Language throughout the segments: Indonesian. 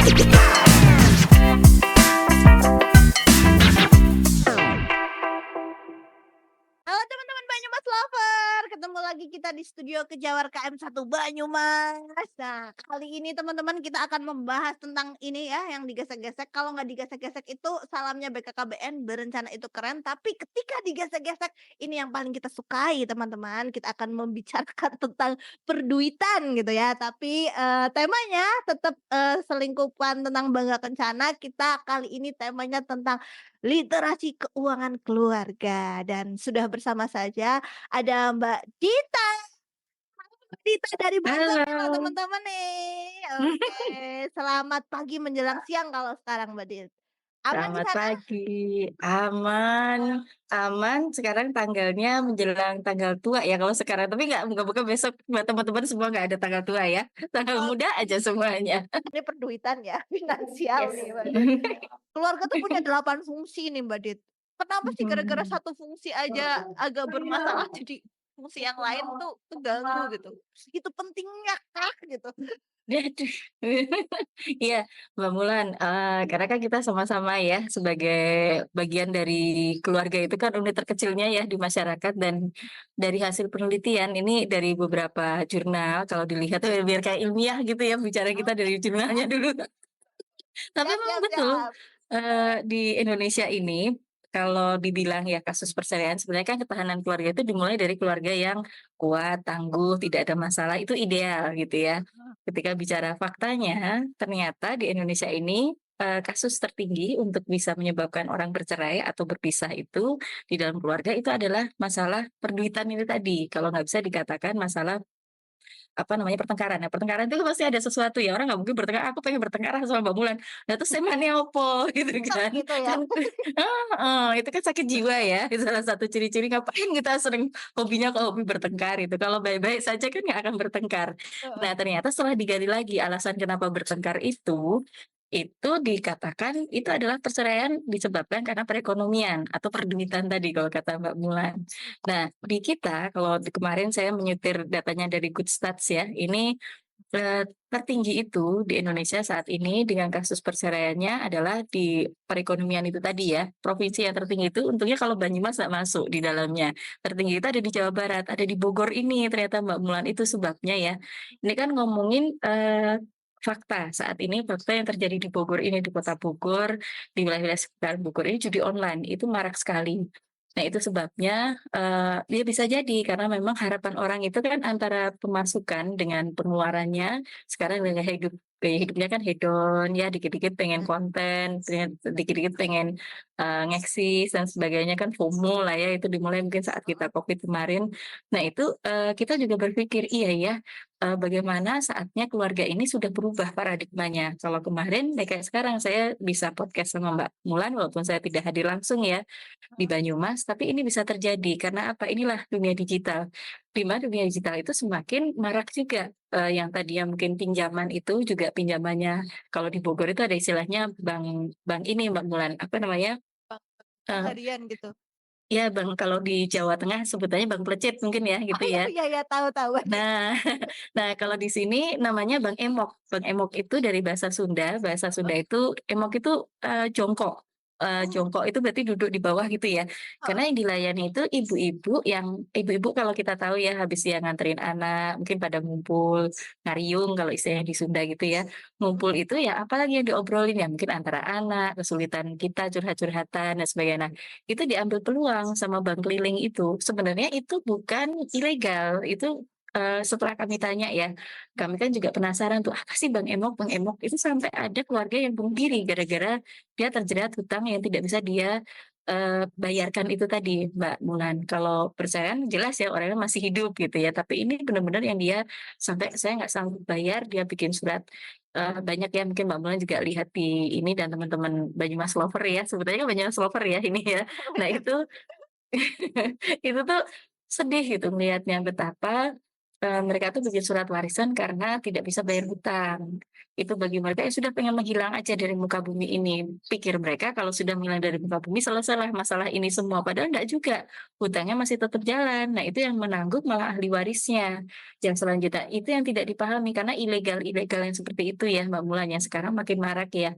Halo teman-teman Banyumas Lover, ketemu lagi kita di studio Kejawar KM1 Banyumas. Nah, kali ini teman-teman kita akan membahas tentang ini ya, yang digesek-gesek. Kalau nggak digesek-gesek itu salamnya BKKBN, berencana itu keren. Tapi ketika digesek-gesek, ini yang paling kita sukai teman-teman. Kita akan membicarakan tentang perduitan gitu ya. Tapi temanya tetap selingkupan tentang Bangga Kencana. Kita kali ini temanya tentang literasi keuangan keluarga dan sudah bersama saja ada Mbak Dita. Mbak Dita dari Bogor nih loh Halo, teman-teman nih. Oke, selamat pagi menjelang siang kalau sekarang Mbak Dit. Aman di selamat sana? pagi. Aman aman, sekarang tanggalnya menjelang tanggal tua ya kalau sekarang, tapi nggak moga-moga besok buat teman-teman semua nggak ada tanggal tua ya, tanggal Oh, muda aja semuanya. ini perduitan ya, finansial Yes. nih Mbak Dit. Keluarga tuh punya 8 fungsi nih Mbak Dit. Kenapa sih gara-gara Mhm. satu fungsi aja agak bermasalah jadi fungsi yang lain tuh keganggu gitu. Itu pentingnya kah gitu? Aduh. Iya, Mbak Mulan, karena kan kita sama-sama ya sebagai bagian dari keluarga itu kan unit terkecilnya ya di masyarakat dan dari hasil penelitian ini dari beberapa jurnal kalau dilihat tuh biar kayak ilmiah gitu ya bicara kita Oke, dari jurnalnya dulu. Tapi siap memang siap betul, siap. di Indonesia ini kalau dibilang ya kasus perceraian sebenarnya kan ketahanan keluarga itu dimulai dari keluarga yang kuat, tangguh, tidak ada masalah, itu ideal gitu ya. Ketika bicara faktanya, ternyata di Indonesia ini, kasus tertinggi untuk bisa menyebabkan orang bercerai atau berpisah itu di dalam keluarga itu adalah masalah perduitan ini tadi, kalau nggak bisa dikatakan masalah apa namanya, pertengkaran. Nah, pertengkaran itu kan pasti ada sesuatu ya, orang nggak mungkin bertengkar, "Aku pengen bertengkar sama Mbak Bulan." Lah terus emangnya opo gitu Oh kan. gitu ya? Kan heeh, itu kan sakit jiwa ya, salah satu ciri-ciri ngapain kita sering hobinya ke hobi bertengkar itu, kalau baik-baik saja kan nggak akan bertengkar. Nah, Heeh. ternyata setelah digali lagi alasan kenapa bertengkar itu dikatakan itu adalah perceraian disebabkan karena perekonomian atau perduitan tadi kalau kata Mbak Mulan. Nah, di kita kalau kemarin saya menyetir datanya dari Good Stats ya, ini, tertinggi itu di Indonesia saat ini dengan kasus perceraiannya adalah di perekonomian itu tadi ya. Provinsi yang tertinggi itu untungnya kalau Banyumas nggak masuk di dalamnya. Tertinggi itu ada di Jawa Barat, ada di Bogor ini ternyata Mbak Mulan, itu sebabnya ya. Ini kan ngomongin, fakta saat ini, fakta yang terjadi di Bogor ini, di kota Bogor, di wilayah-wilayah sekitar Bogor ini judi online, itu marak sekali. Nah, itu sebabnya, ya bisa jadi karena memang harapan orang itu kan antara pemasukan dengan pengeluarannya, sekarang gaya hidupnya kan hedon ya, dikit-dikit pengen konten, dikit-dikit pengen, ngeksis dan sebagainya kan FOMO lah ya, itu dimulai mungkin saat kita Covid kemarin. Nah itu, kita juga berpikir, iya ya, bagaimana saatnya keluarga ini sudah berubah paradigmanya. Kalau kemarin, ya kayak sekarang saya bisa podcast sama Mbak Mulan walaupun saya tidak hadir langsung ya, di Banyumas, tapi ini bisa terjadi karena apa? Inilah dunia digital. Di mana dunia digital itu semakin marak juga, yang tadinya mungkin pinjaman itu juga pinjamannya kalau di Bogor itu ada istilahnya bank bank ini Mbak Mulan, apa namanya, Bang, eee, harian gitu. ya bank kalau di Jawa Tengah sebutannya bank pelecet mungkin ya, Oh gitu ya. iya iya, tahu tahu. Nah nah kalau di sini namanya Bank Emok. Bank Emok itu dari bahasa Sunda itu emok itu, jongkok, Oh, jongkok itu berarti duduk di bawah gitu ya. heeh, Karena yang dilayani itu ibu-ibu kalau kita tahu ya habis dia nganterin anak, mungkin pada ngumpul, ngariung kalau istilahnya di Sunda gitu ya. Ngumpul itu ya apalagi yang diobrolin ya, mungkin antara anak, kesulitan kita, curhat-curhatan dan sebagainya. Nah, itu diambil peluang sama bank keliling itu. Sebenarnya itu bukan ilegal, itu, setelah kami tanya ya, kami kan juga penasaran tuh, apa sih Bank Emok? Bank Emok itu sampai ada keluarga yang bunuh diri gara-gara dia terjerat hutang yang tidak bisa dia, bayarkan itu tadi, Mbak Mulan. Kalau perceraian jelas ya orangnya masih hidup gitu ya, tapi ini benar-benar yang dia sampai, "Saya nggak sanggup bayar," dia bikin surat. Banyak ya mungkin Mbak Mulan juga lihat di ini dan teman-teman Banyumas Lover ya, sebutannya kan Banyumas Lover ya ini ya. Nah itu itu tuh sedih gitu melihatnya betapa, mereka tuh bikin surat warisan karena tidak bisa bayar hutang. itu bagi mereka ya sudah pengen menghilang aja dari muka bumi ini. Pikir mereka kalau sudah menghilang dari muka bumi selesailah masalah ini semua, padahal enggak juga, hutangnya masih tetap jalan. Nah, itu yang menanggung malah ahli warisnya. Yang selanjutnya, itu yang tidak dipahami karena ilegal-ilegal yang seperti itu ya, Mbak Mulan, yang sekarang makin marak ya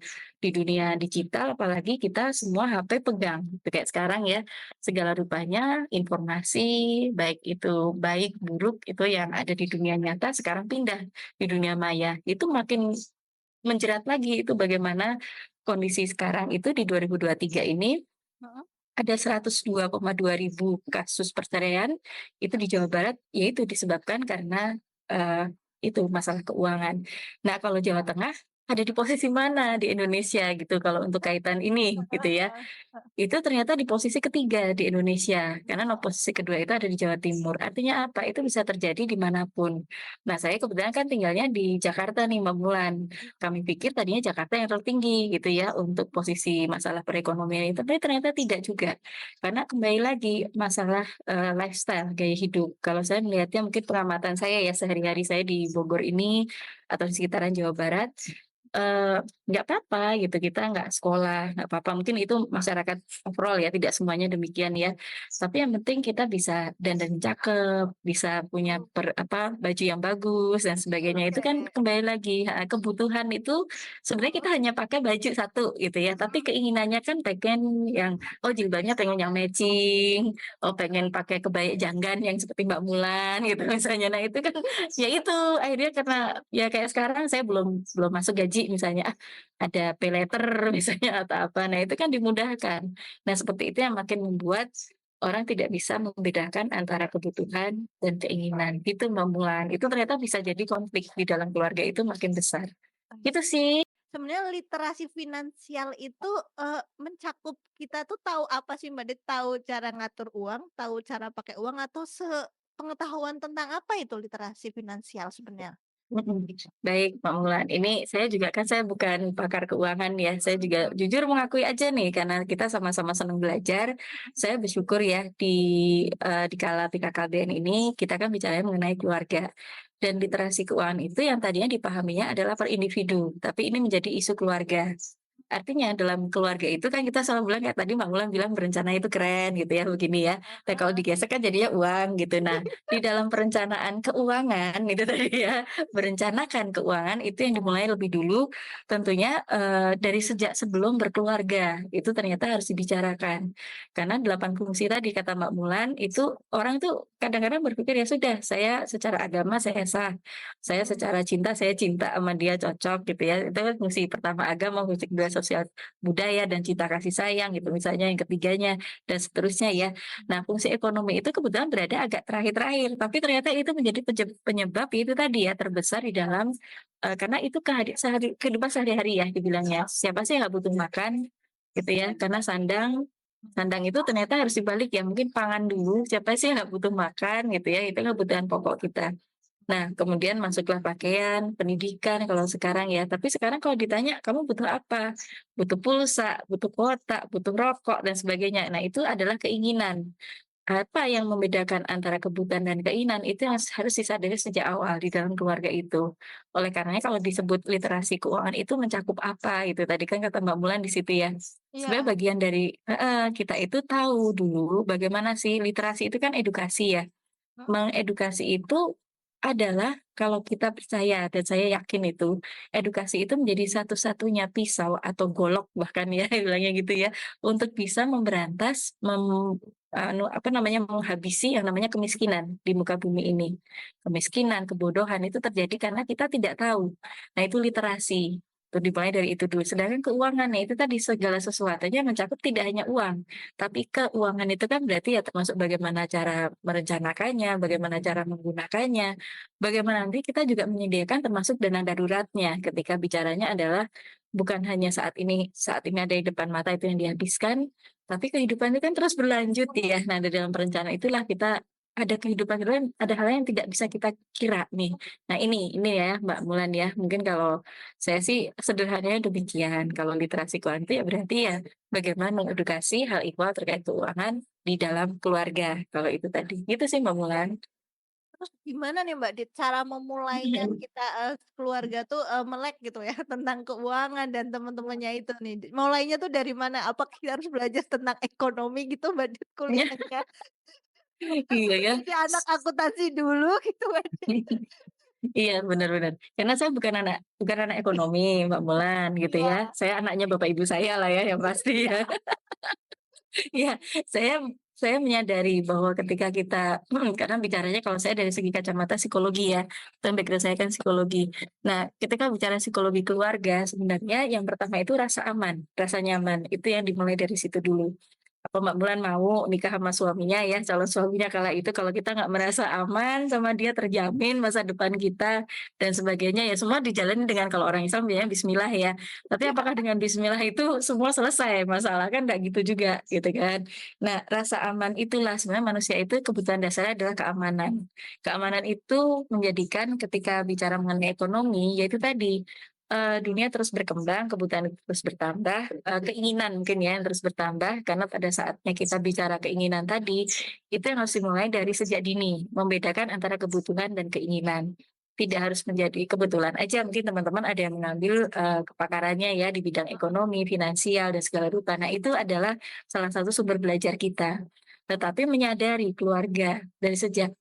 di dunia digital, apalagi kita semua HP pegang, kayak sekarang ya, segala rupanya informasi, baik itu baik, buruk, itu yang ada di dunia nyata sekarang pindah di dunia maya. Itu makin menjerat lagi itu bagaimana kondisi sekarang itu di 2023 ini Mhm. ada 102,2 ribu kasus perceraian itu di Jawa Barat, yaitu disebabkan karena, itu masalah keuangan. Nah, kalau Jawa Tengah ada di posisi mana di Indonesia gitu kalau untuk kaitan ini gitu Heeh ya. heeh, heeh. Itu ternyata di posisi ketiga di Indonesia, karena posisi kedua itu ada di Jawa Timur. Artinya apa? Itu bisa terjadi di manapun. Nah, saya kebetulan kan tinggalnya di Jakarta nih, Mbak Mulan. Kami pikir tadinya Jakarta yang tertinggi gitu ya untuk posisi masalah perekonomian itu, tapi ternyata tidak juga. Karena kembali lagi masalah, lifestyle, gaya hidup. Kalau saya melihatnya mungkin pengamatan saya ya sehari-hari saya di Bogor ini atau di sekitaran Jawa Barat, nggak apa-apa gitu kita nggak sekolah, nggak apa-apa, mungkin itu masyarakat overall ya, tidak semuanya demikian ya. Tapi yang penting kita bisa dandan cakep, bisa punya Mmm, baju yang bagus dan sebagainya. Itu kan oke. kembali lagi kebutuhan itu sebenarnya kita hanya pakai baju satu gitu ya, tapi keinginannya kan pengen yang, oh jilbabnya pengen yang matching, oh pengen pakai kebaya janggan yang seperti Mbak Mulan gitu misalnya. Nah itu kan ya itu, akhirnya karena ya kayak sekarang saya belum belum masuk gaji misalnya, ada paylater misalnya atau apa, nah itu kan dimudahkan. Nah seperti itu yang makin membuat orang tidak bisa membedakan antara kebutuhan dan keinginan, gitu Mbak Mulan. Itu ternyata bisa jadi konflik di dalam keluarga itu makin besar. Gitu sih. Sebenarnya literasi finansial itu, mencakup kita tuh tahu apa sih Mbak, dia tahu cara ngatur uang, tahu cara pakai uang, atau sepengetahuan tentang apa itu literasi finansial sebenarnya? Mhm, baik Mbak Mulan, ini saya juga kan saya bukan pakar keuangan ya, saya juga jujur mengakui aja nih karena kita sama-sama senang belajar, saya bersyukur ya di kala PKKBN ini kita kan bicaranya mengenai keluarga. Dan literasi keuangan itu yang tadinya dipahaminya adalah per individu, tapi ini menjadi isu keluarga. Artinya dalam keluarga itu kan kita selalu bilang kayak tadi Mbak Mulan bilang berencana itu keren gitu ya, begini ya. Nah kalau digesek kan jadinya uang gitu. Nah di dalam perencanaan keuangan itu tadi ya, merencanakan keuangan itu yang dimulai lebih dulu tentunya, dari sejak sebelum berkeluarga, itu ternyata harus dibicarakan. Karena 8 fungsi tadi kata Mbak Mulan, itu orang tuh kadang-kadang berpikir, "Ya sudah, saya secara agama saya sah, saya secara cinta saya cinta sama dia cocok," gitu ya. Itu kan fungsi pertama agama, fungsi kedua sosial budaya dan cinta kasih sayang gitu misalnya, yang ketiganya dan seterusnya ya. Nah, fungsi ekonomi itu kebetulan berada agak terakhir-terakhir, tapi ternyata itu menjadi penyebab itu tadi ya, terbesar di dalam karena itu kehidupan sehari-hari ya dibilangnya. Siapa sih yang nggak butuh makan, gitu ya, karena sandang sandang itu ternyata harus dibalik ya, mungkin pangan dulu, siapa sih yang nggak butuh makan gitu ya, itu kebutuhan pokok kita. Nah, kemudian masuklah pakaian, pendidikan kalau sekarang ya. Tapi sekarang kalau ditanya, "Kamu butuh apa?" Butuh pulsa, butuh kuota, butuh rokok, dan sebagainya. Nah, itu adalah keinginan. Apa yang membedakan antara kebutuhan dan keinginan itu yang harus disadari sejak awal di dalam keluarga itu. Oleh karenanya kalau disebut literasi keuangan itu mencakup apa itu tadi kan kata Mbak Mulan di situ ya. Sebenarnya Iya, bagian dari kita itu tahu dulu bagaimana sih literasi itu kan edukasi ya. mhm, Mengedukasi itu adalah kalau kita percaya dan saya yakin itu, edukasi itu menjadi satu-satunya pisau atau golok bahkan ya bilangnya gitu ya, untuk bisa memberantas menghabisi yang namanya kemiskinan di muka bumi ini. Kemiskinan, kebodohan itu terjadi karena kita tidak tahu. Nah itu literasi, itu dimulai dari itu dulu. Sedangkan keuangan ya itu tadi segala sesuatunya mencakup tidak hanya uang, tapi keuangan itu kan berarti ya termasuk bagaimana cara merencanakannya, bagaimana cara menggunakannya, bagaimana nanti kita juga menyediakan termasuk dana daruratnya ketika bicaranya adalah bukan hanya saat ini ada di depan mata itu yang dihabiskan, tapi kehidupan itu kan terus berlanjut ya. Nah, di dalam perencanaan itulah kita ada kehidupan ke depan, ada hal yang tidak bisa kita kira nih. Nah, ini ya Mbak Mulan ya, mungkin kalau saya sih sederhananya demikian. Kalau literasi keuangan itu ya berarti ya bagaimana mengedukasi hal ihwal terkait keuangan di dalam keluarga, kalau itu tadi. Gitu sih Mbak Mulan. Terus gimana nih Mbak, cara memulainya kita, keluarga tuh, melek gitu ya tentang keuangan dan teman-temannya itu nih, mulainya tuh dari mana? Apakah kita harus belajar tentang ekonomi gitu Mbak, di kuliahnya? Iya Atau ya. jadi anak akuntansi dulu gitu Mbak? Iya, benar bener. Karena saya bukan anak ekonomi, Mbak Mulan, gitu Iya, ya. Saya anaknya bapak ibu saya lah ya, yang pasti iya, ya. Iya, saya menyadari bahwa ketika kita karena bicaranya kalau saya dari segi kacamata psikologi ya, dan background saya kan psikologi. Nah, ketika bicara psikologi keluarga, sebenarnya yang pertama itu rasa aman, rasa nyaman, itu yang dimulai dari situ dulu. Apa Mbak Mulan mau nikah sama suaminya ya, calon suaminya kala itu kalau kita nggak merasa aman sama dia, terjamin masa depan kita dan sebagainya, ya semua dijalani dengan kalau orang Islam bilangnya bismillah ya. Tapi apakah dengan bismillah itu semua selesai masalah? Kan nggak gitu juga, gitu kan. Nah, rasa aman itulah sebenarnya manusia itu kebutuhan dasarnya adalah keamanan. Keamanan itu menjadikan ketika bicara mengenai ekonomi, yaitu tadi, dunia terus berkembang, kebutuhan terus bertambah, keinginan mungkin ya yang terus bertambah karena pada saatnya kita bicara keinginan tadi, itu yang harus dimulai dari sejak dini, membedakan antara kebutuhan dan keinginan. Tidak harus menjadi kebetulan aja mungkin teman-teman ada yang mengambil, kepakarannya ya di bidang ekonomi, finansial, dan segala rupa. Nah, itu adalah salah satu sumber belajar kita. Tetapi menyadari keluarga dari sejak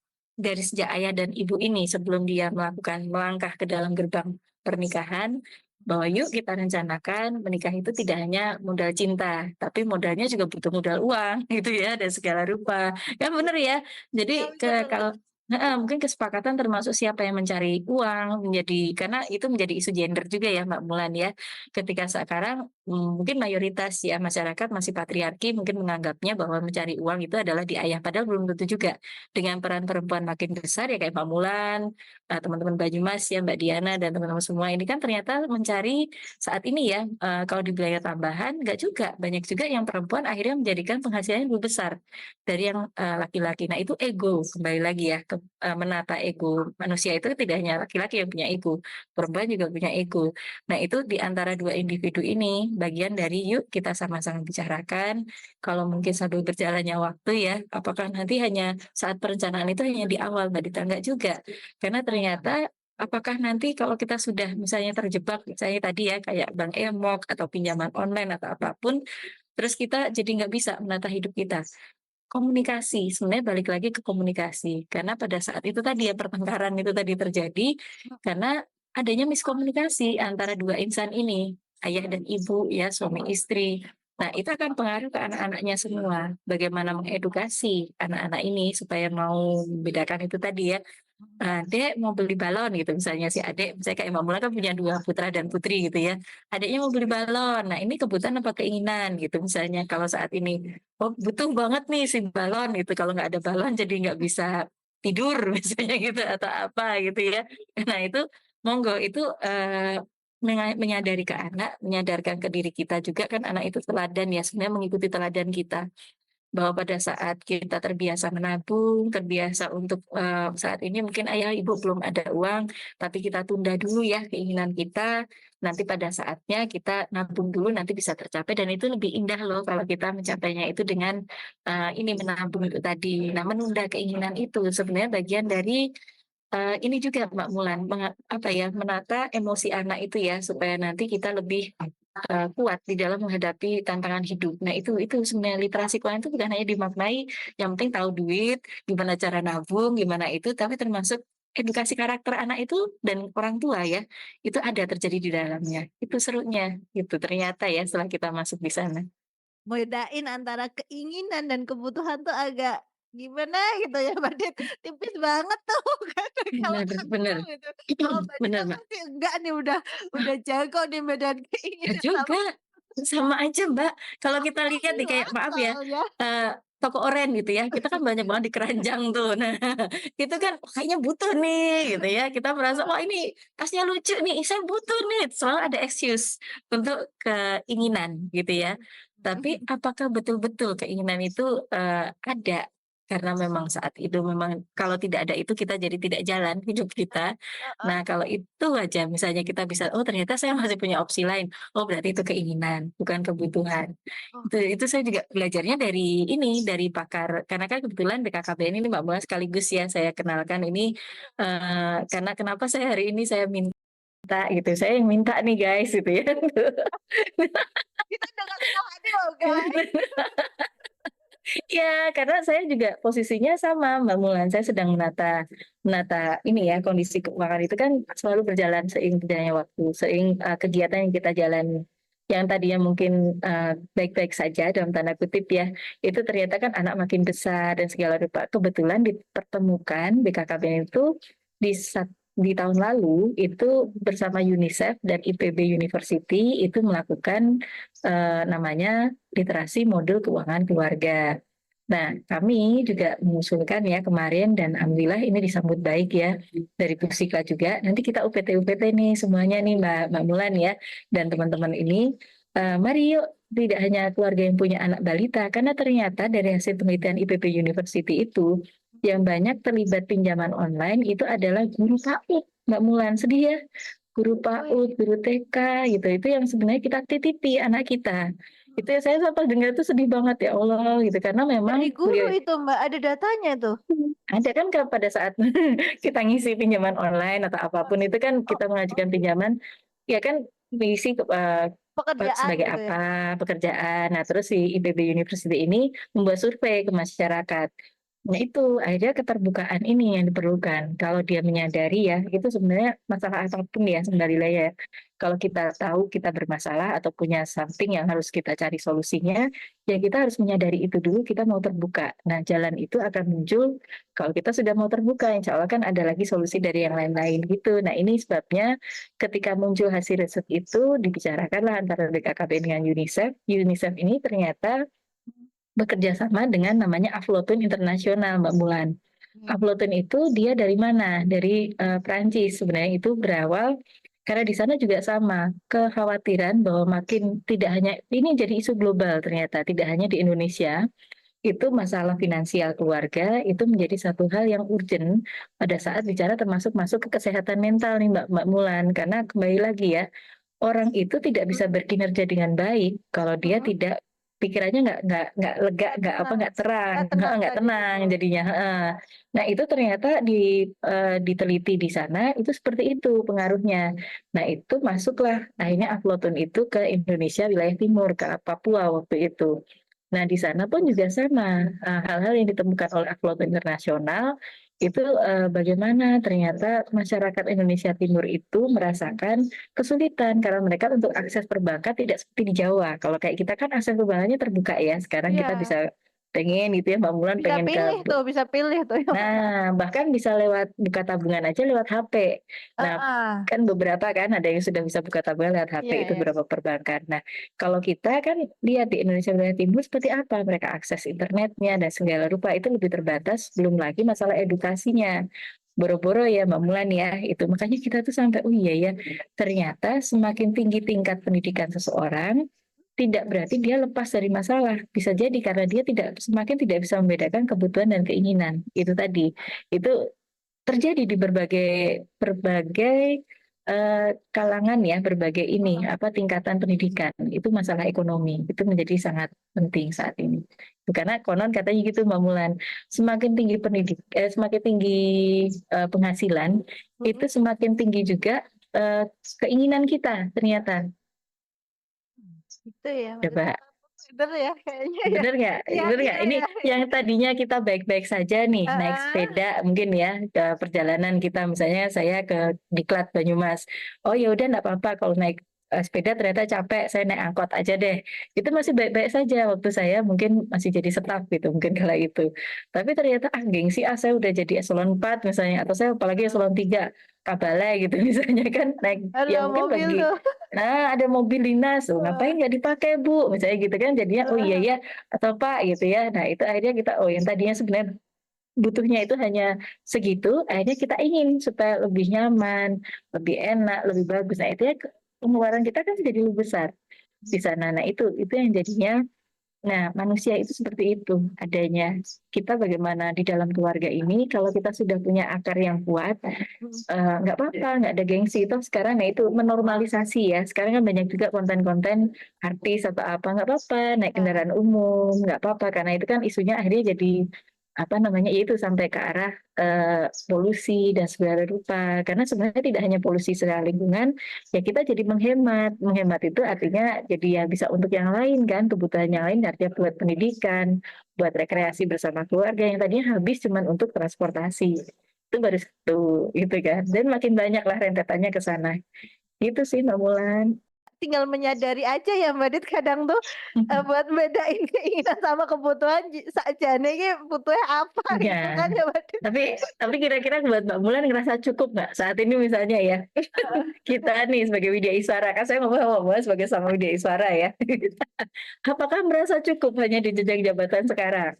ayah dan ibu ini sebelum dia melangkah ke dalam gerbang pernikahan, bahwa yuk kita rencanakan menikah itu tidak hanya modal cinta, tapi modalnya juga butuh modal uang gitu ya dan segala rupa. Kan bener ya? iya Jadi bener bener. kalau heeh, mungkin kesepakatan termasuk siapa yang mencari uang menjadi karena itu menjadi isu gender juga ya Mbak Mulan ya. Ketika sekarang, mungkin mayoritas ya masyarakat masih patriarki mungkin menganggapnya bahwa mencari uang itu adalah di ayah, padahal belum tentu juga. Dengan peran perempuan makin besar ya kayak Mbak Mulan, teman-teman Banyumas ya, Mbak Diana dan teman-teman semua ini kan ternyata mencari saat ini ya, kalau di biaya tambahan nggak juga, banyak juga yang perempuan akhirnya menjadikan penghasilannya lebih besar dari yang, laki-laki. Nah itu ego, kembali lagi ya menata ego. Manusia itu tidak hanya laki-laki yang punya ego, perempuan juga punya ego. Nah itu di antara 2 individu ini bagian dari yuk kita sama-sama bicarakan, kalau mungkin sambil berjalannya waktu ya, apakah nanti hanya saat perencanaan itu hanya di awal Mbak Dita, enggak juga. Karena ternyata apakah nanti kalau kita sudah misalnya terjebak, misalnya tadi ya kayak bank emok atau pinjaman online atau apapun, terus kita jadi nggak bisa menata hidup kita. Komunikasi, sebenarnya balik lagi ke komunikasi. Karena pada saat itu tadi ya pertengkaran itu tadi terjadi, karena adanya miskomunikasi antara 2 insan ini, ayah dan ibu ya, suami istri. Nah, itu akan pengaruh ke anak-anaknya semua. Bagaimana mengedukasi anak-anak ini supaya mau membedakan itu tadi ya, "Dek mau beli balon," gitu misalnya si adik, misalnya kayak Mbak Mula kan punya 2 putra dan putri gitu ya, adiknya mau beli balon, nah ini kebutuhan apa keinginan gitu misalnya kalau saat ini, "Oh butuh banget nih si balon," gitu, kalau nggak ada balon jadi nggak bisa tidur misalnya gitu atau apa gitu ya. Nah itu monggo itu, menyadari ke anak, menyadarkan ke diri kita juga kan anak itu teladan ya, sebenarnya mengikuti teladan kita. Bahwa pada saat kita terbiasa menabung, terbiasa untuk, saat ini mungkin ayah ibu belum ada uang, tapi kita tunda dulu ya keinginan kita, nanti pada saatnya kita nabung dulu nanti bisa tercapai dan itu lebih indah loh kalau kita mencapainya itu dengan, ini menabung itu tadi. Nah menunda keinginan itu sebenarnya bagian dari, ini juga Mbak Mulan, apa ya, menata emosi anak itu ya supaya nanti kita lebih kuat di dalam menghadapi tantangan hidup. Nah itu sebenarnya literasi keuangan itu bukan hanya dimaknai yang penting tahu duit, gimana cara nabung, gimana itu, tapi termasuk edukasi karakter anak itu dan orang tua ya, itu ada terjadi di dalamnya. Itu serunya gitu ternyata ya setelah kita masuk di sana. Bedain antara keinginan dan kebutuhan tuh agak gimana gitu ya Mbak Dit, tipis banget tuh kan kalau Bener aku bener. gitu. Kalau Mbak Dita Bener, Mbak. pasti enggak nih udah jago nih bedain Enggak keinginan sama juga, sama aja, Mbak. Kalau kita apa lihat nih gitu kayak maaf ya, soalnya. toko oren gitu ya, kita kan banyak banget di keranjang tuh. Nah, itu kan kayaknya butuh nih gitu ya, kita merasa, "Wah ini tasnya lucu nih, saya butuh nih." Selalu ada excuse untuk keinginan gitu ya. Tapi apakah betul-betul keinginan itu, ada? Karena memang saat itu memang kalau tidak ada itu kita jadi tidak jalan hidup kita. Heeh. Nah, kalau itu aja misalnya kita bisa, "Oh ternyata saya masih punya opsi lain." Oh berarti itu keinginan, bukan kebutuhan. Oh, Itu saya juga belajarnya dari ini, dari pakar karena kan kebetulan BKKBN ini Mbak Mula sekaligus ya saya kenalkan ini, karena kenapa saya hari ini saya minta gitu, saya yang minta nih guys gitu ya. kita dengan senang hati loh, guys. Iya, karena saya juga posisinya sama Mbak Mulan, saya sedang menata menata ini ya, kondisi keuangan itu kan selalu berjalan seiring berjalannya waktu, seiring, kegiatan yang kita jalani. Yang tadinya mungkin, baik-baik saja dalam tanda kutip ya, itu ternyata kan anak makin besar dan segala rupa. Kebetulan dipertemukan BKKBN itu di tahun lalu itu bersama UNICEF dan IPB University itu melakukan, namanya literasi modul keuangan keluarga. Nah, kami juga mengusulkan ya kemarin dan alhamdulillah ini disambut baik ya dari Pusika juga. Nanti kita UPT-UPT nih semuanya nih Mbak Mulan ya dan teman-teman ini, mari yuk tidak hanya keluarga yang punya anak balita karena ternyata dari hasil penelitian IPB University itu yang banyak terlibat pinjaman online itu adalah guru PAUD, Mbak Mulan. Sedih ya? Guru Wih, PAUD, guru TK gitu. Itu yang sebenarnya kita titipi anak kita. Itu ya saya pas dengar itu sedih banget ya Allah gitu karena dari memang guru beliau itu, Mbak, ada datanya tuh? ada kan pada saat kita ngisi pinjaman online atau apapun itu kan Oh, kita oh, mengajukan pinjaman ya kan ngisi pekerjaan sebagai gitu ya? apa, pekerjaan. Nah, terus si IPB University ini membuat survei ke masyarakat. Nah, itu akhirnya keterbukaan ini yang diperlukan. Kalau dia menyadari ya, itu sebenarnya masalah apapun ya sebenarnya ya. Kalau kita tahu kita bermasalah atau punya something yang harus kita cari solusinya, ya kita harus menyadari itu dulu kita mau terbuka. Nah, jalan itu akan muncul kalau kita sudah mau terbuka, insya Allah kan ada lagi solusi dari yang lain-lain gitu. Nah, ini sebabnya ketika muncul hasil riset itu dibicarakanlah antara BKKBN dengan UNICEF. UNICEF ini ternyata bekerja sama dengan namanya Aflotun Internasional, Mbak Mulan. Hmm. Aflotun itu dia dari mana? Dari Prancis sebenarnya itu berawal karena di sana juga sama kekhawatiran bahwa makin tidak hanya ini jadi isu global ternyata tidak hanya di Indonesia itu masalah finansial keluarga itu menjadi satu hal yang urgent pada saat bicara termasuk masuk ke kesehatan mental nih Mbak Mulan karena kembali lagi ya orang itu tidak bisa berkinerja dengan baik kalau dia Mm-mm. tidak pikirannya nggak lega nggak terang Nggak tenang nggak lagi tenang gitu. jadinya nah itu ternyata diteliti di sana itu seperti itu pengaruhnya nah itu masuklah akhirnya aflotun itu ke Indonesia wilayah timur ke Papua waktu itu. Nah, di sana pun juga sama, hal-hal yang ditemukan oleh Upload Internasional itu, bagaimana ternyata masyarakat Indonesia Timur itu merasakan kesulitan karena mereka untuk akses perbankan tidak seperti di Jawa. Kalau kayak kita kan akses perbankannya terbuka ya, sekarang kita Iya, bisa pengen gitu ya, Mbak Mulan bisa pengen pilih tuh, bisa pilih tuh yang mana. nah, bahkan bisa lewat buka tabungan aja lewat HP. Nah, Ah, kan beberapa kan ada yang sudah bisa buka tabungan lewat HP iya itu iya. beberapa perbankan. Nah, kalau kita kan lihat di Indonesia wilayah timur seperti apa mereka akses internetnya dan segala rupa itu lebih terbatas, belum lagi masalah edukasinya. Boro-boro ya Mbak Mulan ya, itu makanya kita tuh sampai oh iya ya, ternyata semakin tinggi tingkat pendidikan seseorang tidak berarti dia lepas dari masalah. Bisa jadi karena dia semakin tidak bisa membedakan kebutuhan dan keinginan. Itu tadi. Itu terjadi di berbagai berbagai kalangan ya, berbagai ini Mm-mm. apa tingkatan pendidikan. Itu masalah ekonomi. Itu menjadi sangat penting saat ini. Karena konon katanya gitu Mbak Mulan, semakin tinggi penghasilan, itu Mm-mm. semakin tinggi juga eh, keinginan kita ternyata. Gitu ya, maksudnya Coba apapun bener ya kayaknya ya. bener nggak? Iya Bener iya nggak? Ini ya. yang tadinya kita baik-baik saja nih naik Heeh. sepeda mungkin ya ke perjalanan kita misalnya saya ke Diklat Banyumas. Oh ya udah nggak apa-apa kalau naik sepeda ternyata capek saya naik angkot aja deh. Itu masih baik-baik saja waktu saya mungkin masih jadi staf gitu mungkin kala itu. Tapi ternyata gengsi saya udah jadi eselon 4 misalnya atau saya apalagi Heeh. eselon 3 kabalai gitu misalnya kan naik Ada ya mungkin mobil bagi tuh. nah ada mobil dinas, oh, ngapain Heeh. nggak dipakai Bu? Misalnya gitu kan jadinya oh iya Heeh. ya atau Pak gitu ya. Nah itu akhirnya kita oh yang tadinya sebenarnya butuhnya itu hanya segitu, akhirnya kita ingin supaya lebih nyaman, lebih enak, lebih bagus. Nah itu ya pengeluaran kita kan jadi lebih besar di sana. Nah itu yang jadinya Nah, manusia itu seperti itu adanya. Kita bagaimana di dalam keluarga ini, kalau kita sudah punya akar yang kuat, Mhm. nggak apa-apa, nggak ada gengsi. Itu sekarang nah itu menormalisasi ya. Sekarang kan banyak juga konten-konten artis atau apa, nggak apa-apa, naik Heeh. kendaraan umum, nggak apa-apa. Karena itu kan isunya akhirnya jadi apa namanya, itu sampai ke arah polusi dan segala rupa. Karena sebenarnya tidak hanya polusi secara lingkungan, ya kita jadi menghemat. Menghemat itu artinya jadi ya bisa untuk yang lain kan, kebutuhan yang lain artinya buat pendidikan, buat rekreasi bersama keluarga yang tadinya habis cuman untuk transportasi. Itu baru satu gitu kan. Dan makin banyak lah rentetannya ke sana. Gitu sih Mbak Mulan. Tinggal menyadari aja ya Mbak Dit kadang tuh, buat bedain keinginan sama kebutuhan sakjane iki butuhnya apa gitu kan Ya. ya Mbak Dit. Tapi kira-kira buat Mbak Mulan ngerasa cukup nggak saat ini misalnya ya? Heeh. Kita nih sebagai Widya Iswara, kan saya ngomong sama Mbak Mulan sebagai sama Widya Iswara ya. Apakah merasa cukup hanya di jenjang jabatan sekarang?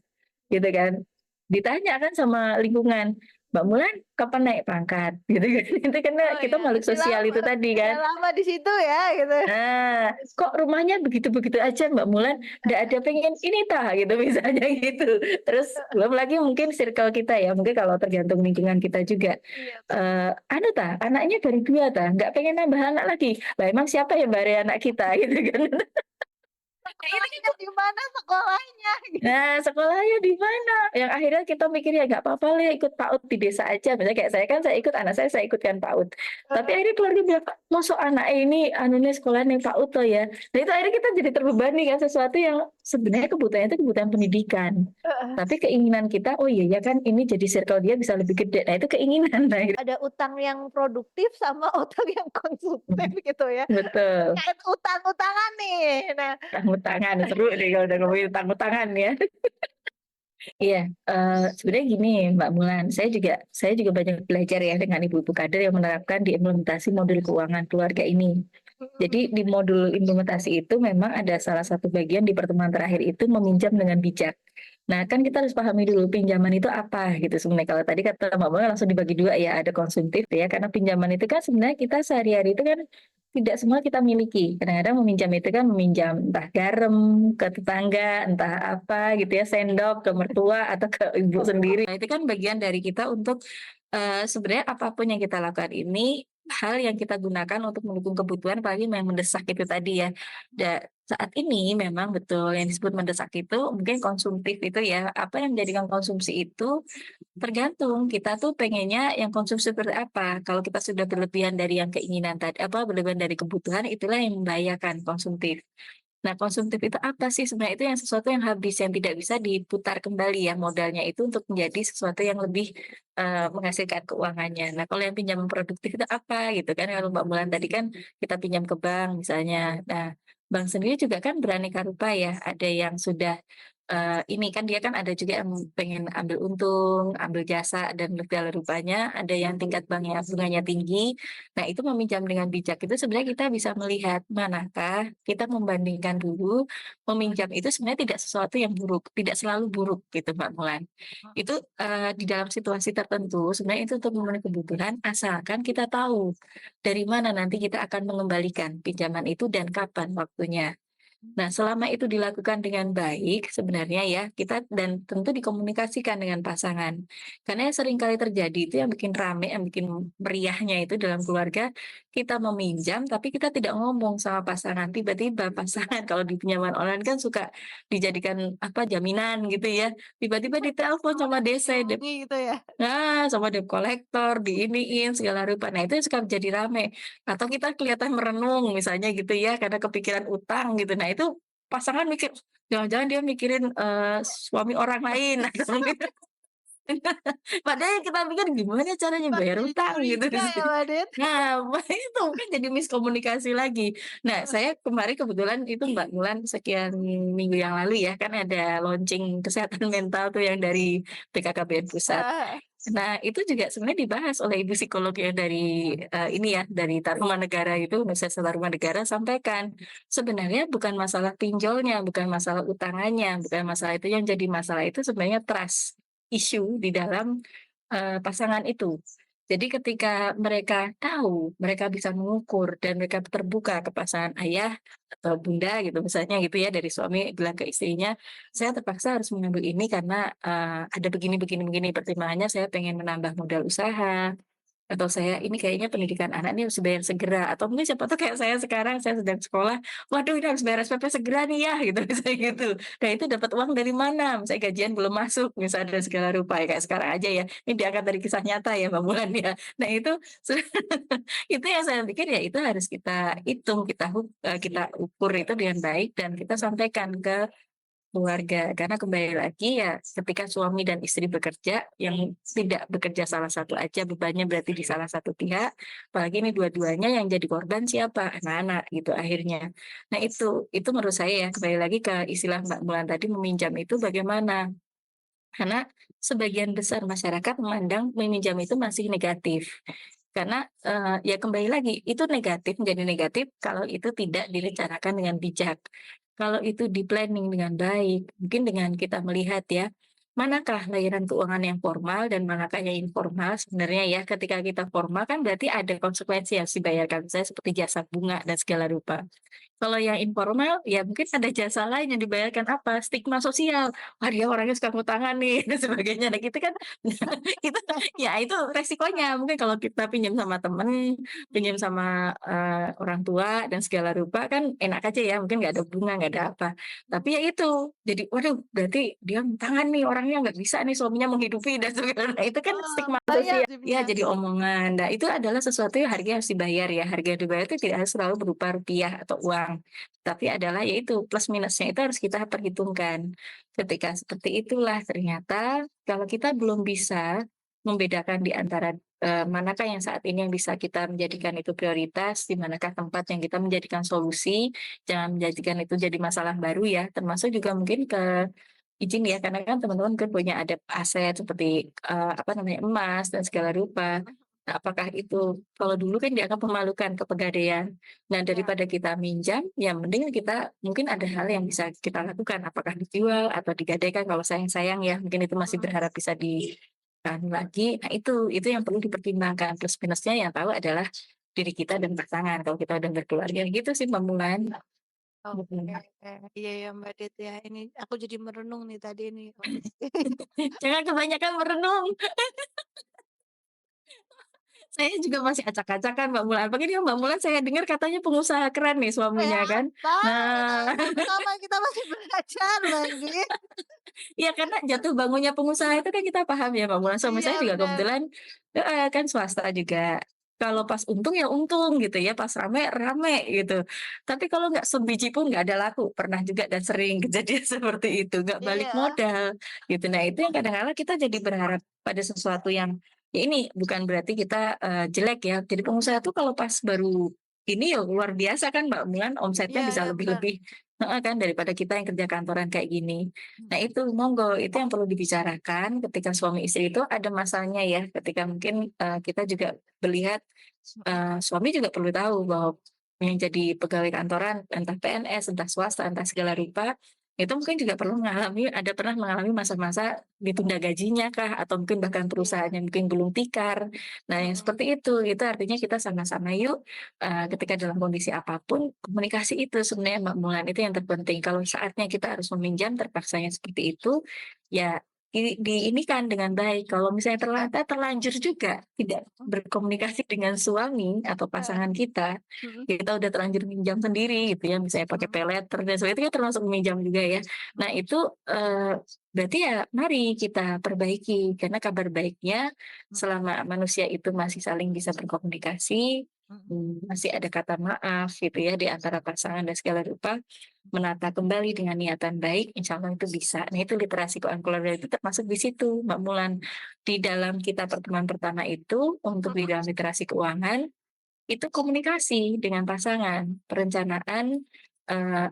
Gitu kan. Ditanya kan sama lingkungan, Mbak Mulan kapan naik pangkat? Gitu kan. Itu karena Oh kita ya, makhluk sosial itu tadi udah kan. lama di situ ya gitu. Nah, kok rumahnya begitu-begitu aja Mbak Mulan, nggak ada pengen ini tah gitu misalnya gitu. Terus belum lagi mungkin circle kita ya, mungkin kalau tergantung lingkungan kita juga. Iya. Anu tah, anaknya baru 2 tah, nggak pengen nambah anak lagi. Lah emang siapa yang bare anak kita gitu kan. Sekolahnya di mana sekolahnya gitu. Nah, sekolahnya di mana? Yang akhirnya kita mikir ya nggak apa-apa lah ikut PAUD di desa aja. Misalnya kayak saya kan saya ikut anak saya ikutkan PAUD. Tapi Heeh. akhirnya keluarga bilang, "Mosok anak ini anunya sekolah nih PAUD toh ya." Nah, itu akhirnya kita jadi terbebani kan sesuatu yang sebenarnya kebutuhannya itu kebutuhan pendidikan. Heeh. Tapi keinginan kita, oh iya ya kan ini jadi circle dia bisa lebih gede. Nah, itu keinginan. Nah, gitu. Ada utang yang produktif sama utang yang konsumtif gitu ya. Betul. Terkait utang-utangan nih. Nah, Tanggung tangan seru nih kalau udah ngomongin tanggung tangan ya. Iya, sebenarnya gini Mbak Mulan, saya juga banyak belajar ya dengan ibu-ibu kader yang menerapkan diimplementasi modul keuangan keluarga ini. mhm. Jadi di modul implementasi itu memang ada salah satu bagian di pertemuan terakhir itu meminjam dengan bijak. Nah, kan kita harus pahami dulu pinjaman itu apa gitu sebenarnya. Kalau tadi kata Mbak Mulan langsung dibagi dua ya, ada konsumtif ya, karena pinjaman itu kan sebenarnya kita sehari-hari itu kan tidak semua kita miliki. Kadang-kadang meminjam itu kan meminjam entah garam ke tetangga, entah apa gitu ya, sendok ke mertua atau ke ibu sendiri. Nah, itu kan bagian dari kita untuk sebenarnya apapun yang kita lakukan ini hal yang kita gunakan untuk mendukung kebutuhan apalagi yang mendesak itu tadi ya. Saat ini memang betul yang disebut mendesak itu mungkin konsumtif itu ya, apa yang menjadikan konsumsi itu tergantung kita tuh pengennya yang konsumsi seperti apa. Kalau kita sudah berlebihan dari yang keinginan tadi, apa berlebihan dari kebutuhan, itulah yang membahayakan konsumtif. Nah, konsumtif itu apa sih? Sebenarnya itu yang sesuatu yang habis, yang tidak bisa diputar kembali ya modalnya itu untuk menjadi sesuatu yang lebih menghasilkan keuangannya. Nah, kalau yang pinjaman produktif itu apa gitu kan? Kalau Mbak Mulan tadi kan kita pinjam ke bank misalnya. Nah, bank sendiri juga kan beraneka rupa ya. Ada yang sudah ini kan dia kan ada juga yang pengen ambil untung, ambil jasa dan segala rupanya, ada yang tingkat banknya bunganya tinggi. Nah, itu meminjam dengan bijak itu sebenarnya kita bisa melihat manakah kita membandingkan dulu, meminjam itu sebenarnya tidak sesuatu yang buruk, tidak selalu buruk gitu Mbak Mulan. Itu di dalam situasi tertentu sebenarnya itu untuk memenuhi kebutuhan asalkan kita tahu dari mana nanti kita akan mengembalikan pinjaman itu dan kapan waktunya. Nah, selama itu dilakukan dengan baik sebenarnya ya, kita dan tentu dikomunikasikan dengan pasangan. Karena yang sering kali terjadi itu yang bikin rame, yang bikin meriahnya itu dalam keluarga, kita meminjam tapi kita tidak ngomong sama pasangan. Tiba-tiba pasangan kalau di pinjaman online kan suka dijadikan apa jaminan gitu ya. Tiba-tiba ditelepon sama DC, Dilindungi gitu ya. nah, sama debt collector, diiniin segala rupa. Nah, itu yang suka jadi rame. Atau kita kelihatan merenung misalnya gitu ya, karena kepikiran utang gitu. Nah, itu pasangan mikir, jangan-jangan dia mikirin, suami orang lain atau mungkin padahal kita pikir gimana caranya Malah bayar jadi utang gitu di curiga ya sini. Mbak Dit. Nah, itu kan jadi miskomunikasi lagi. Nah, saya kemarin kebetulan itu Mbak Mulan sekian minggu yang lalu ya, kan ada launching kesehatan mental tuh yang dari BKKBN Pusat. Heeh. Nah, itu juga sebenarnya dibahas oleh ibu psikolog yang dari, ini ya, dari Tarumanegara itu, Universitas Tarumanegara sampaikan, sebenarnya bukan masalah pinjolnya, bukan masalah utangannya, bukan masalah itu, yang jadi masalah itu sebenarnya trust issue di dalam, pasangan itu. Jadi ketika mereka tahu, mereka bisa mengukur dan mereka terbuka ke pasangan ayah atau bunda gitu misalnya gitu ya dari suami bilang ke istrinya, "Saya terpaksa harus mengambil ini karena, ada begini begini begini pertimbangannya saya pengen menambah modal usaha, atau saya ini kayaknya pendidikan anak ini harus dibayar segera," atau mungkin siapa tahu kayak saya sekarang, saya sedang sekolah, "Waduh ini harus bayar SPP segera nih ya," gitu misalnya gitu. "Nah itu dapat uang dari mana?" Misalnya gajian belum masuk misalnya dan segala rupa ya kayak sekarang aja ya, ini diangkat dari kisah nyata ya Mbak Mulan ya. Nah itu se itu yang saya pikir ya itu harus kita hitung, kita ukur itu dengan baik dan kita sampaikan ke keluarga, karena kembali lagi ya ketika suami dan istri bekerja, yang tidak bekerja salah satu aja bebannya berarti di salah satu pihak, apalagi ini dua-duanya yang jadi korban siapa? Anak-anak gitu akhirnya. Nah itu menurut saya ya kembali lagi ke istilah Mbak Mulan tadi meminjam itu bagaimana? Karena sebagian besar masyarakat memandang meminjam itu masih negatif. Karena, ya kembali lagi, itu negatif menjadi negatif kalau itu tidak direncanakan dengan bijak. Kalau itu di-planning dengan baik, mungkin dengan kita melihat ya, manakah layanan keuangan yang formal dan manakah yang informal sebenarnya ya. Ketika kita formal kan berarti ada konsekuensi yang harus dibayarkan, misalnya seperti jasa bunga dan segala rupa. Kalau yang informal, ya mungkin ada jasa lain yang dibayarkan apa, stigma sosial, "Wah dia orangnya suka ngutang nih," dan sebagainya. Nah gitu kan, itu ya itu resikonya. Mungkin kalau kita pinjam sama temen, pinjam sama, orang tua dan segala rupa kan enak aja ya, mungkin nggak ada bunga, nggak ada apa. Tapi ya itu, jadi waduh berarti dia ngutangan nih, orangnya nggak bisa nih suaminya menghidupi dan sebagainya. Nah itu kan Oh, stigma bahaya sosial. Ya jadinya. jadi omongan. Nah itu adalah sesuatu yang harga harus dibayar ya, harga yang dibayar itu tidak harus selalu berupa rupiah atau uang, tapi adalah yaitu plus minusnya itu harus kita perhitungkan. Ketika seperti itulah ternyata kalau kita belum bisa membedakan di antara, manakah yang saat ini yang bisa kita menjadikan itu prioritas, di manakah tempat yang kita menjadikan solusi, jangan menjadikan itu jadi masalah baru ya, termasuk juga mungkin ke izin ya, karena kan teman-teman kan punya ada aset seperti, apa namanya, emas dan segala rupa. Nah, apakah itu kalau dulu kan dianggap memalukan ke Pegadaian. Nah, Ya, daripada kita minjam, ya mending kita mungkin ada hal yang bisa kita lakukan, apakah dijual atau digadaikan kalau sayang-sayang ya, mungkin itu masih mhm. berharap bisa lagi. Nah, itu yang perlu dipertimbangkan, plus minusnya yang tahu adalah diri kita dan pasangan, kalau kita udah berkeluarga, gitu sih Mbak Mulan. Oke, Mhm. iya ya Mbak Det ya, ini aku jadi merenung nih tadi nih. Oke. Jangan kebanyakan merenung. Saya juga masih acak-acakan Mbak Mulan, apalagi dia Mbak Mulan saya dengar katanya pengusaha keren nih Ya, suaminya kan. Nah, kan pertama kita masih belajar lagi. iya karena jatuh bangunnya pengusaha itu kan kita paham ya Mbak Mulan, suami Iya saya juga benar. kebetulan heeh, kan swasta juga. Kalau pas untung ya untung gitu ya, pas rame, rame gitu. Tapi kalau nggak sebiji pun nggak ada laku, pernah juga dan sering kejadian seperti itu, nggak balik Iya. modal gitu. Nah itu yang kadang-kadang kita jadi berharap pada sesuatu yang ya ini bukan berarti kita, jelek ya. Jadi pengusaha tuh kalau pas baru ini ya luar biasa kan Mbak Mulan omsetnya Iya bisa iya benar. lebih-lebih heeh kan daripada kita yang kerja kantoran kayak gini. Nah itu, monggo, itu yang perlu dibicarakan ketika suami istri itu ada masanya ya, ketika mungkin, kita juga melihat, Mhm. suami juga perlu tahu bahwa yang jadi pegawai kantoran, entah PNS, entah swasta, entah segala rupa, itu mungkin juga perlu pernah mengalami masa-masa ditunda gajinya kah, atau mungkin bahkan Iya. perusahaannya mungkin gulung tikar. Nah yang Mhm. seperti itu artinya kita sama-sama yuk, ketika dalam kondisi apapun, komunikasi itu sebenarnya Mbak Mulan, itu yang terpenting. Kalau saatnya kita harus meminjam terpaksanya seperti itu, ya diinikan dengan baik. Kalau misalnya terlanjur juga tidak Mhm. berkomunikasi dengan suami atau Iya. pasangan Mhm kita udah terlanjur minjam sendiri gitu ya, misalnya pakai mhm. paylater dan sebagainya, itu kan termasuk meminjam juga ya. Nah Mhm itu, berarti ya mari kita perbaiki, karena kabar baiknya mhm selama manusia itu masih saling bisa berkomunikasi, mhm. masih ada kata maaf gitu ya di antara pasangan dan segala rupa, menata kembali dengan niatan baik, insya Allah itu bisa. Nah itu literasi keuangan keluarga itu termasuk di situ Mbak Mulan. Di dalam kita pertemuan pertama itu, untuk di Mhm. dalam literasi keuangan, itu komunikasi dengan pasangan, perencanaan,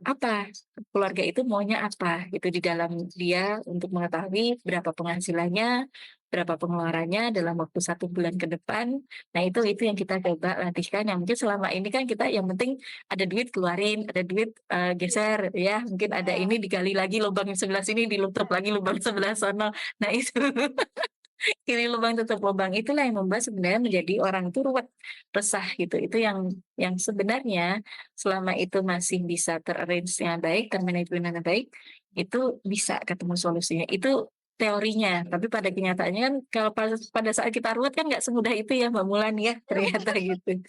apa, keluarga itu maunya apa gitu di dalam dia untuk mengetahui berapa penghasilannya, berapa pengeluarannya dalam waktu 1 bulan ke depan. Nah itu yang kita coba latihkan, yang mungkin selama ini kan kita yang penting ada duit keluarin, ada duit, Iya geser ya, mungkin ada iya ini digali lagi lubang yang sebelah sini, dilutup lagi lubang sebelah sono. Nah itu. Kiri lubang tutup lubang, itulah yang membuat sebenarnya menjadi orang itu ruwet, resah gitu. Itu yang sebenarnya selama itu masih bisa ter-arrange dengan baik, termanajemen dengan baik, itu bisa ketemu solusinya. Itu teorinya, tapi pada kenyataannya kan kalau pada saat kita ruwet kan nggak semudah itu ya Mbak Mulan ya, ternyata gitu.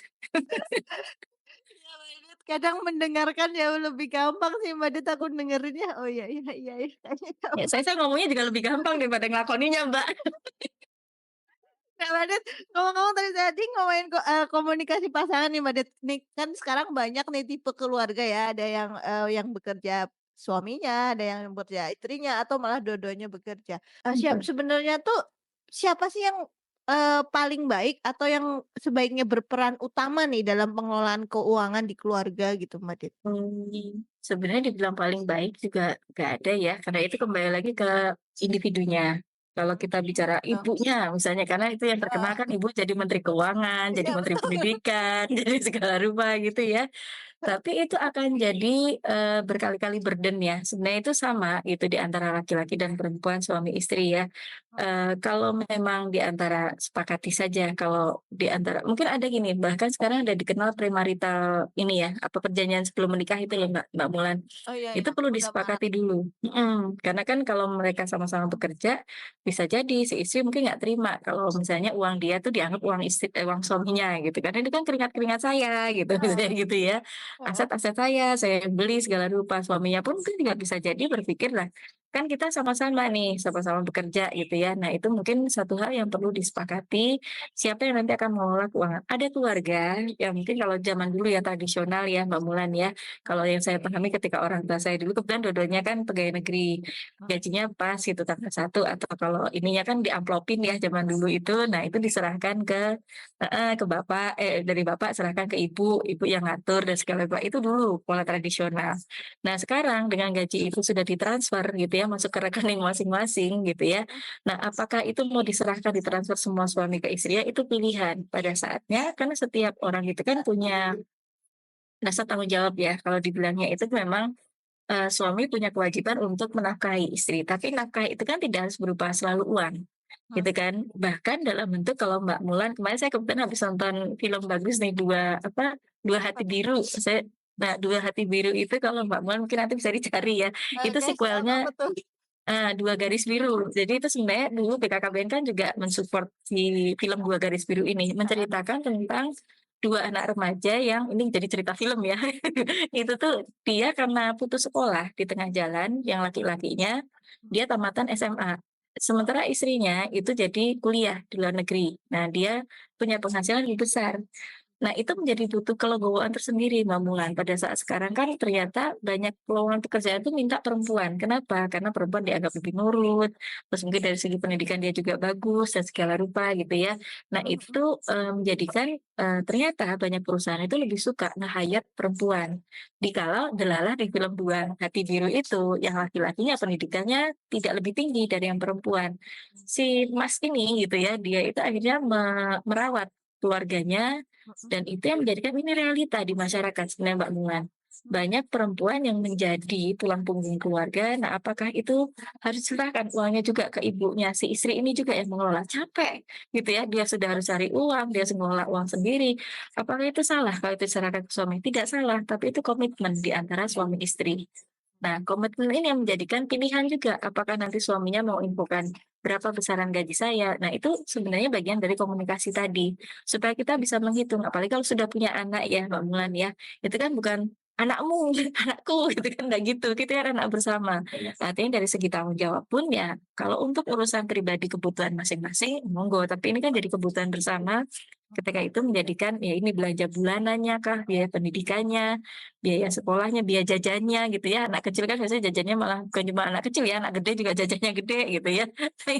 Iya, Mbak Dut, kadang mendengarkan jauh lebih gampang sih, Mbak Dut, aku dengerinnya, oh iya iya iya iya, kayaknya Ya gampang. saya ngomongnya juga lebih gampang daripada ngelakoninya Mbak. Nah, Mbak Dut, ngomong-ngomong tadi ngomongin komunikasi pasangan nih, Mbak Dut, nih kan sekarang banyak nih tipe keluarga ya, ada yang bekerja suaminya, ada yang bekerja istrinya, atau malah dua-duanya bekerja. Mhm. Sebenarnya tuh siapa sih yang, paling baik atau yang sebaiknya berperan utama nih dalam pengelolaan keuangan di keluarga gitu, Mbak Dut? Sebenarnya dibilang paling baik juga nggak ada ya, karena itu kembali lagi ke individunya. Kalau kita bicara Oh, ibunya misalnya, karena itu yang terkenal heeh, kan ibu jadi menteri keuangan, jadi iya menteri betul. pendidikan, jadi segala rupa gitu ya. Tapi itu akan jadi, berkali-kali burden ya. Sebenarnya itu sama itu di antara laki-laki dan perempuan, suami istri ya. Kalau memang di antara sepakati saja, kalau di antara mungkin ada gini, bahkan sekarang ada dikenal premarital ini ya, apa perjanjian sebelum menikah itu loh Mbak Mulan. Oh iya iya, Itu perlu udah paham. disepakati dulu, karena kan kalau mereka sama-sama bekerja, bisa jadi si istri mungkin nggak terima kalau misalnya uang dia tuh dianggap uang suaminya gitu, karena itu kan keringat-keringat saya gitu, Heeh misalnya gitu ya. heeh, Aset-aset saya beli segala rupa, suaminya pun mungkin juga bisa jadi berpikir lah, kan kita sama-sama nih, sama-sama bekerja gitu ya. Nah itu mungkin satu hal yang perlu disepakati, siapa yang nanti akan mengelola keuangan. Ada keluarga yang mungkin kalau zaman dulu ya tradisional ya Mbak Mulan ya, kalau yang saya pahami ketika orang tua saya dulu kebetulan dua-duanya kan pegawai negeri, heeh, gajinya pas gitu tanggal 1 atau kalau ininya kan diamplopin ya zaman dulu itu, nah itu diserahkan ke ke bapak, dari bapak serahkan ke ibu yang ngatur dan segala rupa, itu dulu pola tradisional. Nah sekarang dengan gaji itu sudah ditransfer gitu ya, masuk ke rekening masing-masing gitu ya. mhm, Nah apakah itu mau diserahkan ditransfer semua suami ke istri ya, itu pilihan pada saatnya, karena setiap orang itu kan punya rasa tanggung jawab ya, kalau dibilangnya itu memang suami punya kewajiban untuk menafkahi istri, tapi nafkah itu kan tidak harus berupa selalu uang, mhm, gitu kan. Bahkan dalam bentuk kalau Mbak Mulan kemarin saya kebetulan habis nonton film bagus nih, Dua apa Hati tuh? Biru. Dua Hati Biru itu kalau Mbak Mulan mungkin nanti bisa dicari ya, itu Oke siap, apa sequelnya tuh? Dua Garis Biru. Jadi itu sebenarnya dulu BKKBN kan juga mensupport si film Dua Garis Biru ini, Heeh, menceritakan tentang 2 anak remaja yang ini jadi cerita film ya. Itu tuh dia karena putus sekolah di tengah jalan, yang laki-lakinya mhm, dia tamatan SMA. Sementara istrinya itu jadi kuliah di luar negeri. Nah, dia punya penghasilan lebih besar. Nah, itu menjadi butuh kelegowoan tersendiri, Mbak Mulan. Pada saat sekarang kan ternyata banyak lowongan pekerjaan itu minta perempuan. Kenapa? Karena perempuan dianggap lebih nurut, terus mungkin dari segi pendidikan dia juga bagus dan segala rupa gitu ya. Nah, mhm mhm, itu, menjadikan, ternyata banyak perusahaan itu lebih suka nge-hire perempuan. Dikala delalah di film Dua Hati Biru itu, yang laki-lakinya pendidikannya tidak lebih tinggi dari yang perempuan. Si Mas ini gitu ya, dia itu akhirnya merawat keluarganya mhm, dan itu yang menjadikan ini realita di masyarakat sebenarnya Mbak Mulan. mhm, Banyak perempuan yang menjadi tulang punggung keluarga, nah apakah itu harus diserahkan uangnya juga ke ibunya, si istri ini juga yang mengelola, capek gitu ya, dia sudah harus cari uang, dia harus mengelola uang sendiri. Apakah itu salah kalau itu diserahkan ke suami? Tidak salah, tapi itu komitmen di antara suami istri. Nah, komitmen ini yang menjadikan pilihan juga, apakah nanti suaminya mau infokan berapa besaran gaji saya. Nah, itu sebenarnya bagian dari komunikasi tadi, supaya kita bisa menghitung, apalagi kalau sudah punya anak ya, Mbak Mulan ya, itu kan bukan anakmu, anakku gitu kan, nggak gitu, kita kan anak bersama. Artinya dari segi tanggung jawab pun ya, kalau untuk urusan pribadi kebutuhan masing-masing, monggo, tapi ini kan jadi kebutuhan bersama, ketika itu menjadikan ya ini belanja bulanannya kah, biaya pendidikannya, biaya sekolahnya, biaya jajannya gitu ya. Anak kecil kan biasanya jajannya malah bukan cuma anak kecil ya, anak gede juga jajannya gede gitu ya. Nah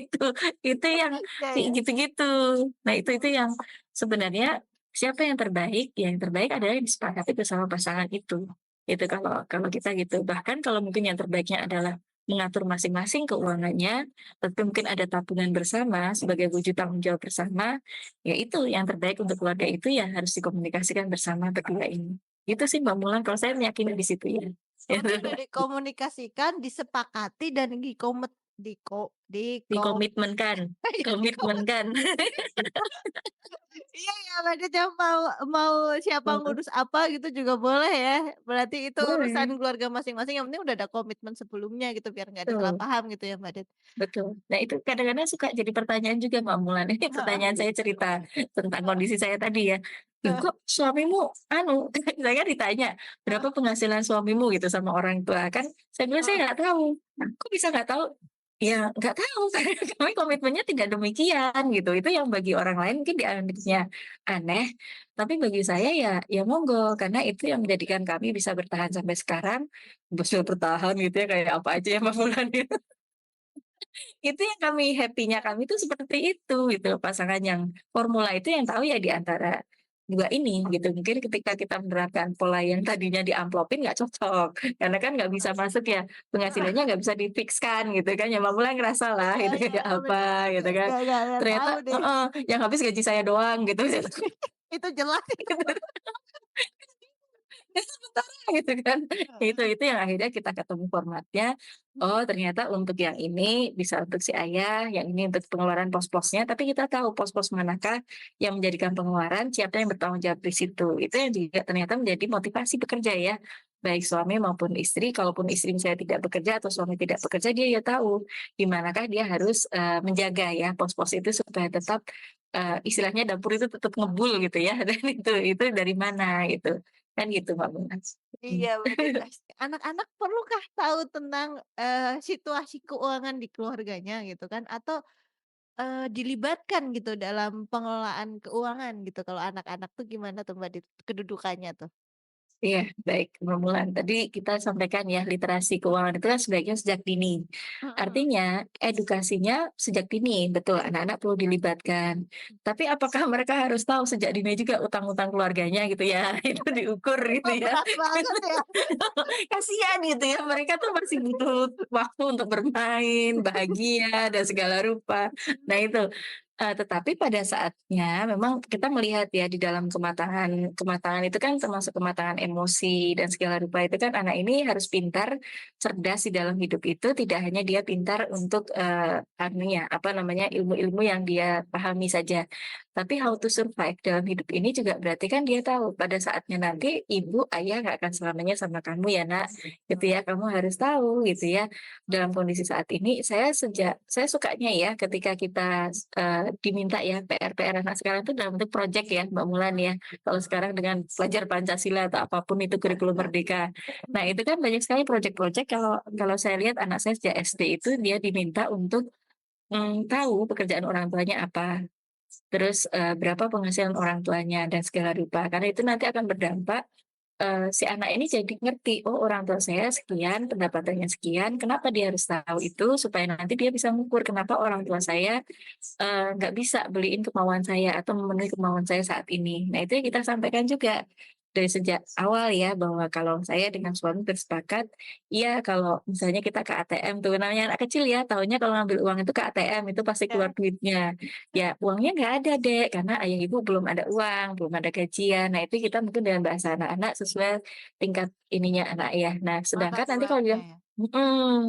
itu yang iya kayak iya, gitu-gitu. Nah itu yang sebenarnya siapa yang terbaik, ya yang terbaik adalah yang disepakati bersama pasangan itu. Itu kalau kalau kita gitu. Bahkan kalau mungkin yang terbaiknya adalah mengatur masing-masing keuangannya, tapi mungkin ada tabungan bersama sebagai wujud tanggung jawab bersama, ya itu yang terbaik untuk keluarga itu ya harus dikomunikasikan bersama berdua ini. Itu sih Mbak Mulan, kalau saya meyakini di situ ya. berarti udah dikomunikasikan, disepakati, dan diko dikomitmenkan komitmenkan. iya ya, maksudnya mau mau siapa Heeh, ngurus apa gitu juga boleh ya. Berarti itu urusan boleh, keluarga masing-masing, yang penting udah ada komitmen sebelumnya gitu, biar nggak ada salah betul. paham gitu ya, Mbak Det? Betul. Nah, itu kadang-kadang suka jadi pertanyaan juga Mbak Mulan, ini Heeh, pertanyaan saya cerita tentang heeh, kondisi saya tadi ya, "Loh heeh, kok suamimu anu?" Saya kan ditanya, heeh, "Berapa penghasilan suamimu?" Gitu sama orang tua, kan saya bilang, "Saya heeh. nggak tahu." "Kok bisa nggak tahu?" "Ya nggak tahu, karena kami komitmennya tidak demikian," gitu. Itu yang bagi orang lain mungkin dianggapnya aneh, tapi bagi saya ya ya monggo, karena itu yang menjadikan kami bisa bertahan sampai sekarang. Bisa bertahan gitu ya, kayak apa aja ya Mbak Mulan ya. Itu yang kami happy-nya kami tuh seperti itu gitu loh, pasangan yang formula itu yang tahu ya di antara 2 ini gitu. Mungkin ketika kita menerapkan pola yang tadinya diamplopin nggak cocok, karena kan nggak bisa masuk ya, penghasilannya nggak bisa di-fix-kan gitu kan, ya Mbak mulai ngerasa lah Iya itu iya, kayak apa bener, gitu kan. nggak Ternyata tahu deh. heeh, yang habis gaji saya doang gitu. Itu jelas itu mah. Ya sementara gitu kan. Heeh, Itu yang akhirnya kita ketemu formatnya, mhm, oh ternyata untuk yang ini bisa untuk si ayah, yang ini untuk pengeluaran pos-posnya, tapi kita tahu pos-pos manakah yang menjadikan pengeluaran, siapa yang bertanggung jawab di situ. Itu yang juga ternyata menjadi motivasi bekerja ya, baik suami maupun istri. Kalaupun istri misalnya tidak bekerja atau suami tidak bekerja, dia ya tahu di manakah dia harus, menjaga ya pos-pos itu supaya tetap, istilahnya dapur itu tetap ngebul gitu ya, dan itu dari mana gitu. Kan gitu Mbak Munas. iya Mhm. berarti pasti anak-anak perlukah tahu tentang, situasi keuangan di keluarganya gitu kan? Atau, dilibatkan gitu dalam pengelolaan keuangan gitu, kalau anak-anak tuh gimana tuh Mbak kedudukannya tuh? Iya, baik, Mulan. Tadi kita sampaikan ya, literasi keuangan itu kan sebaiknya sejak dini. Mhm, Artinya, edukasinya sejak dini, betul, anak-anak perlu dilibatkan. Tapi apakah mereka harus tahu sejak dini juga utang-utang keluarganya gitu ya, itu diukur gitu wah ya. berat banget ya. Kasihan gitu ya, mereka tuh masih butuh waktu untuk bermain, bahagia, dan segala rupa. Nah itu, tetapi pada saatnya memang kita melihat ya di dalam kematangan kematangan itu kan termasuk kematangan emosi dan segala rupa itu kan anak ini harus pintar, cerdas di dalam hidup itu tidak hanya dia pintar untuk, anu ya, apa namanya, ilmu-ilmu yang dia pahami saja, tapi how to survive dalam hidup ini juga berarti kan dia tahu pada saatnya nanti ibu, ayah nggak akan selamanya sama kamu ya nak, gitu ya. Kamu harus tahu gitu ya, dalam kondisi saat ini saya sukanya ya ketika kita, diminta ya PR-PR anak sekarang itu dalam bentuk project ya Mbak Mulan ya. Kalau sekarang dengan pelajar Pancasila atau apapun itu kurikulum merdeka. Nah itu kan banyak sekali project-project kalau kalau saya lihat anak saya sejak SD itu dia diminta untuk, tahu pekerjaan orang tuanya apa. Terus, berapa penghasilan orang tuanya dan segala rupa, karena itu nanti akan berdampak, si anak ini jadi ngerti, "Oh orang tua saya sekian, pendapatannya sekian, kenapa dia harus tahu itu?" Supaya nanti dia bisa mengukur, "Kenapa orang tua saya, nggak bisa beliin kemauan saya atau memenuhi kemauan saya saat ini." Nah itu yang kita sampaikan juga dari sejak awal ya, bahwa kalau saya dengan suami bersepakat, iya kalau misalnya kita ke ATM tuh, namanya anak kecil ya, taunya kalau ngambil uang itu ke ATM, itu pasti keluar Ya, duitnya. Ya, uangnya nggak ada, Dek, karena ayah ibu belum ada uang, belum ada gajian. Nah, itu kita mungkin dengan bahasa anak-anak sesuai tingkat ininya anak ya. Nah, sedangkan nanti kalau dia pengetahuannya ya.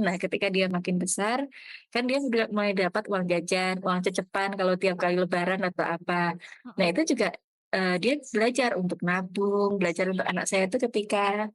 nah ketika dia makin besar, kan dia udah mulai dapat uang jajan, uang cecepan kalau tiap kali lebaran atau apa. Nah, Mhm, itu juga, dia belajar untuk nabung, belajar untuk anak saya itu ketika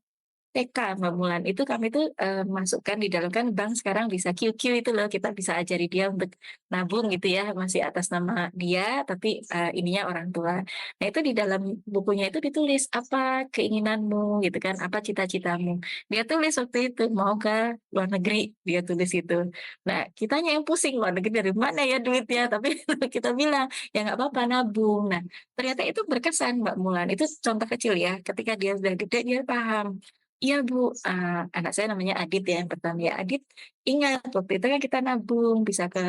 TK, Mbak Mulan, itu kami tuh, masukkan di dalam kan bank sekarang bisa QQ itu loh, kita bisa ajari dia untuk nabung gitu ya, masih atas nama dia, tapi, ininya orang tua. Nah itu di dalam bukunya itu ditulis, "Apa keinginanmu?" Gitu kan, "Apa cita-citamu?" Dia tulis waktu itu, "Mau ke luar negeri," dia tulis itu. Nah, kitanya yang pusing, "Luar negeri dari mana ya duitnya?" Tapi kita bilang, "Ya nggak apa-apa, nabung." Nah, ternyata itu berkesan, Mbak Mulan, itu contoh kecil ya, ketika dia sudah gede dia paham. Iya Bu, anak saya namanya Adit ya yang pertama ya, "Adit ingat waktu itu kan kita nabung bisa ke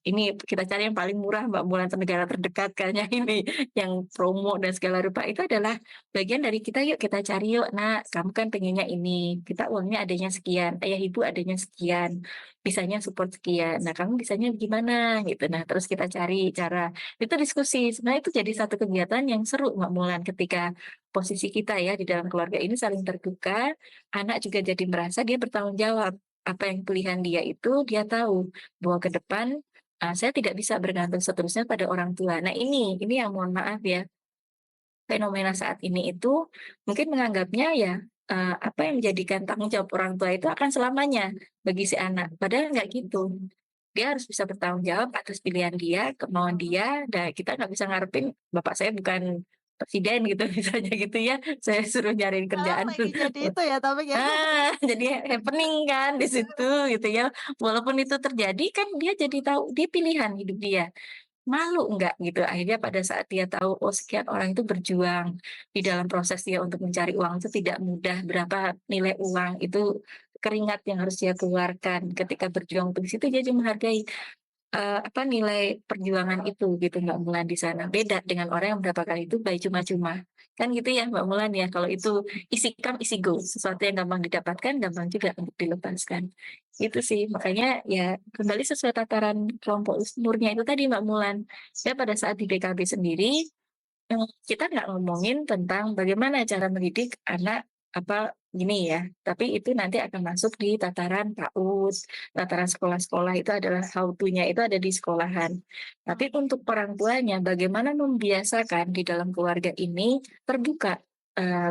ini kita cari yang paling murah Mbak Mulan negara terdekat kan yang ini, yang promo dan segala rupa itu adalah bagian dari kita, yuk kita cari yuk Nak, kamu kan pengennya ini, kita uangnya adanya sekian, ayah ibu adanya sekian, bisanya support sekian, nah kamu bisanya gimana?" Gitu. Nah terus kita cari cara, itu diskusi, sebenarnya itu jadi satu kegiatan yang seru Mbak Mulan ketika posisi kita ya di dalam keluarga ini saling terbuka, anak juga jadi merasa dia bertanggung jawab apa yang pilihan dia itu dia tahu bahwa ke depan, saya tidak bisa bergantung seterusnya pada orang tua. Nah ini yang mohon maaf ya, fenomena saat ini itu mungkin menganggapnya ya, apa yang menjadikan tanggung jawab orang tua itu akan selamanya bagi si anak, padahal nggak gitu. Dia harus bisa bertanggung jawab atas pilihan dia, kemauan dia, dan kita nggak bisa ngarepin, "Bapak saya bukan presiden," gitu misalnya gitu ya, saya suruh nyariin Sekarang kerjaan lagi jadi itu ya topik ya. jadi happening kan di situ gitu ya. Walaupun itu terjadi kan dia jadi tahu, dia pilihan hidup dia. Malu enggak gitu, akhirnya pada saat dia tahu, oh sekian orang itu berjuang di dalam proses dia untuk mencari uang itu tidak mudah, berapa nilai uang, itu keringat yang harus dia keluarkan ketika berjuang untuk di situ, dia juga menghargai, apa, nilai perjuangan itu gitu Mbak Mulan di sana. Beda dengan orang yang mendapatkan itu by cuma-cuma. Kan gitu ya Mbak Mulan ya, kalau itu easy come easy go, sesuatu yang gampang didapatkan, gampang juga untuk dilepaskan. Itu sih, makanya ya kembali sesuai tataran kelompok umurnya itu tadi Mbak Mulan. Ya pada saat di BKB sendiri, kita nggak ngomongin tentang bagaimana cara mendidik anak, apa, gini ya, tapi itu nanti akan masuk di tataran PAUD, tataran sekolah-sekolah itu adalah how to-nya itu ada di sekolahan. Tapi untuk orang tuanya bagaimana membiasakan di dalam keluarga ini terbuka,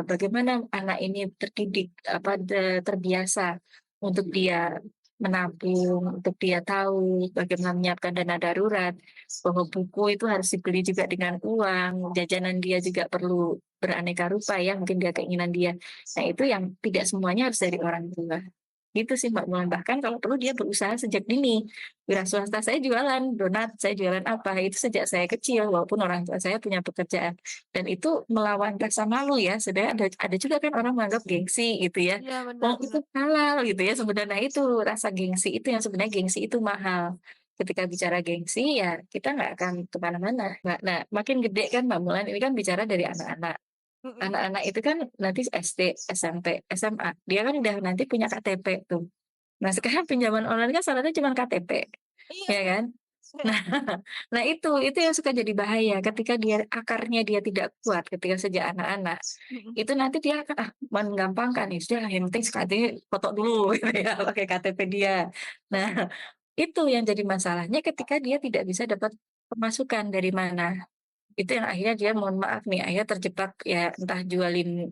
bagaimana anak ini terdidik, apa, terbiasa untuk dia menabung, untuk dia tahu bagaimana menyiapkan dana darurat, bahwa buku itu harus dibeli juga dengan uang, jajanan dia juga perlu beraneka rupa ya, mungkin dia keinginan dia. Nah itu yang tidak semuanya harus dari orang tua. Gitu sih Mbak Mulan, bahkan kalau perlu dia berusaha sejak dini. Wira swasta saya jualan donat, saya jualan apa, itu sejak saya kecil walaupun orang tua saya punya pekerjaan. Dan itu melawan rasa malu ya, sebenarnya ada juga kan orang menganggap gengsi gitu ya. Iya benar Oh itu benar. halal gitu ya sebenarnya itu rasa gengsi itu yang sebenarnya gengsi itu mahal. Ketika bicara gengsi ya kita nggak akan kemana-mana. Nah makin gede kan Mbak Mulan ini kan bicara dari anak-anak. Mhm. Anak-anak itu kan nanti SD, SMP, SMA, dia kan udah nanti punya KTP tuh. Nah sekarang pinjaman online kan syaratnya cuma KTP, Iya, ya kan? iya. Nah nah itu yang suka jadi bahaya ketika dia akarnya dia tidak kuat ketika sejak anak-anak, Mhm. itu nanti dia akan, menggampangkan, ya sudah yang penting sekali foto dulu gitu ya pakai KTP dia. Nah itu yang jadi masalahnya ketika dia tidak bisa dapat pemasukan dari mana. Itu yang akhirnya dia mohon maaf nih, akhirnya terjebak ya entah jualin,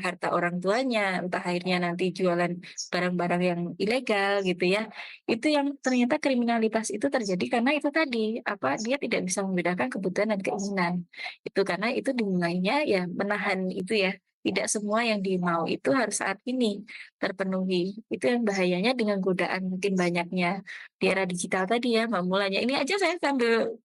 harta orang tuanya, entah akhirnya nanti jualan barang-barang yang ilegal gitu ya. Itu yang ternyata kriminalitas itu terjadi karena itu tadi, apa, dia tidak bisa membedakan kebutuhan dan keinginan. Itu karena itu dimulainya ya menahan itu ya, tidak semua yang dimau itu harus saat ini terpenuhi. Itu yang bahayanya dengan godaan mungkin banyaknya di era digital tadi ya, Mbak, mulanya. Ini aja saya sambil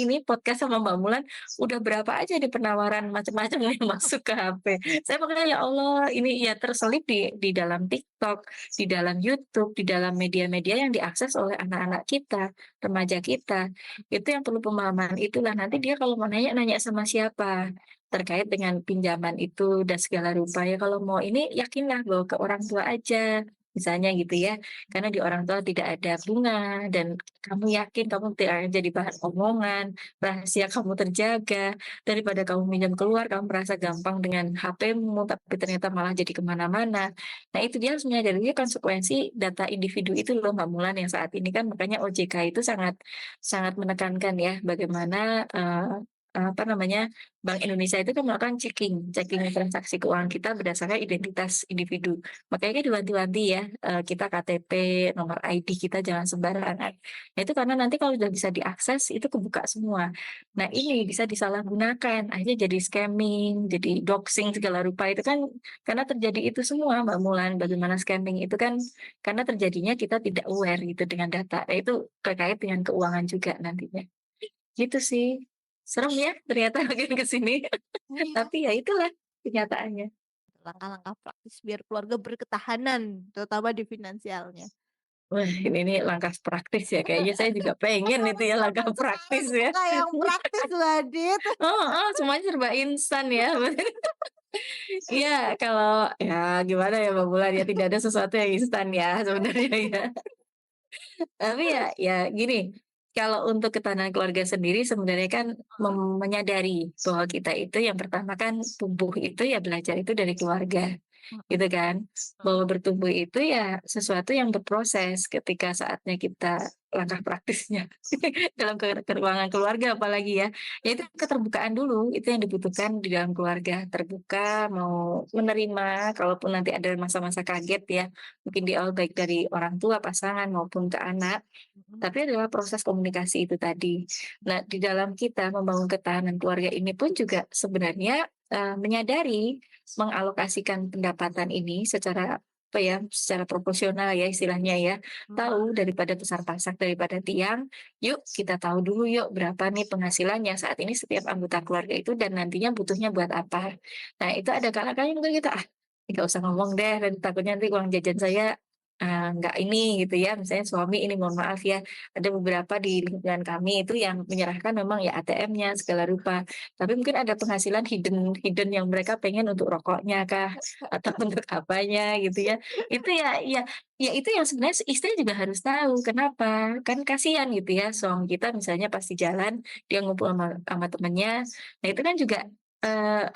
ini podcast sama Mbak Mulan, udah berapa aja nih penawaran macam-macam yang masuk ke HP. Saya makanya ya Allah, ini ya terselip di dalam TikTok, di dalam YouTube, di dalam media-media yang diakses oleh anak-anak kita, remaja kita. Itu yang perlu pemahaman itulah, nanti dia kalau mau nanya, nanya sama siapa, terkait dengan pinjaman itu dan segala rupa. Ya kalau mau ini, yakinlah bahwa ke orang tua aja, misalnya gitu ya. Karena di orang tua tidak ada bunga dan kamu yakin kamu tidak akan jadi bahan omongan, rahasia kamu terjaga, daripada kamu minjam keluar, kamu merasa gampang dengan HP-mu, tapi ternyata malah jadi kemana-mana. Nah itu dia harus menyadari ini konsekuensi data individu itu loh Mbak Mulan yang saat ini kan makanya OJK itu sangat sangat menekankan ya bagaimana apa namanya Bank Indonesia itu kan melakukan checking transaksi keuangan kita berdasarkan identitas individu. Makanya kan diwanti-wanti ya kita KTP, nomor ID kita jangan sembarangan. Nah itu karena nanti kalau udah bisa diakses itu kebuka semua. Nah ini bisa disalahgunakan, akhirnya jadi scamming, jadi doxing segala rupa itu kan karena terjadi itu semua Mbak Mulan. Bagaimana scamming itu kan karena terjadinya kita tidak aware gitu dengan data. Nah, itu terkait dengan keuangan juga nantinya. Gitu sih. Serem ya ternyata makin ke sini. Iya. Tapi ya itulah kenyataannya. Langkah-langkah praktis biar keluarga berketahanan, terutama di finansialnya. Wah, ini langkah praktis ya, kayaknya saya juga pengen itu ya langkah Betul sekali, praktis ya. suka yang praktis Mbak Adit. Heeh, semuanya serba instan ya. Iya, kalau ya gimana ya Mbak Bulan ya, tidak ada sesuatu yang instan ya sebenarnya ya. Tapi ya gini, kalau untuk ketahanan keluarga sendiri sebenarnya kan menyadari bahwa kita itu yang pertama kan tumbuh itu ya belajar itu dari keluarga. mhm, gitu kan. Bahwa bertumbuh itu ya sesuatu yang berproses ketika saatnya kita langkah praktisnya dalam keuangan keluarga apalagi ya. Ya itu keterbukaan dulu, itu yang dibutuhkan di dalam keluarga, terbuka, mau menerima kalaupun nanti ada masa-masa kaget ya, mungkin di awal baik dari orang tua, pasangan maupun ke anak, mhm, tapi adalah proses komunikasi itu tadi. Nah, di dalam kita membangun ketahanan keluarga ini pun juga sebenarnya, menyadari mengalokasikan pendapatan ini secara apa ya, secara proporsional ya istilahnya ya. mhm. Tahu daripada besar pasak daripada tiang, yuk kita tahu dulu yuk berapa nih penghasilannya saat ini setiap anggota keluarga itu dan nantinya butuhnya buat apa. Nah, itu ada kalanya mungkin kita, "Ah, nggak usah ngomong deh, dan takutnya nanti uang jajan saya, nggak ini," gitu ya, misalnya suami ini mohon maaf ya, ada beberapa di lingkungan kami itu yang menyerahkan memang ya ATM-nya segala rupa, tapi mungkin ada penghasilan hidden hidden yang mereka pengen untuk rokoknya kah, atau untuk apanya gitu ya. Itu ya itu yang sebenarnya istri juga harus tahu, kenapa? Kan kasihan gitu ya suami kita misalnya pasti jalan, dia ngumpul sama temennya, nah itu kan juga,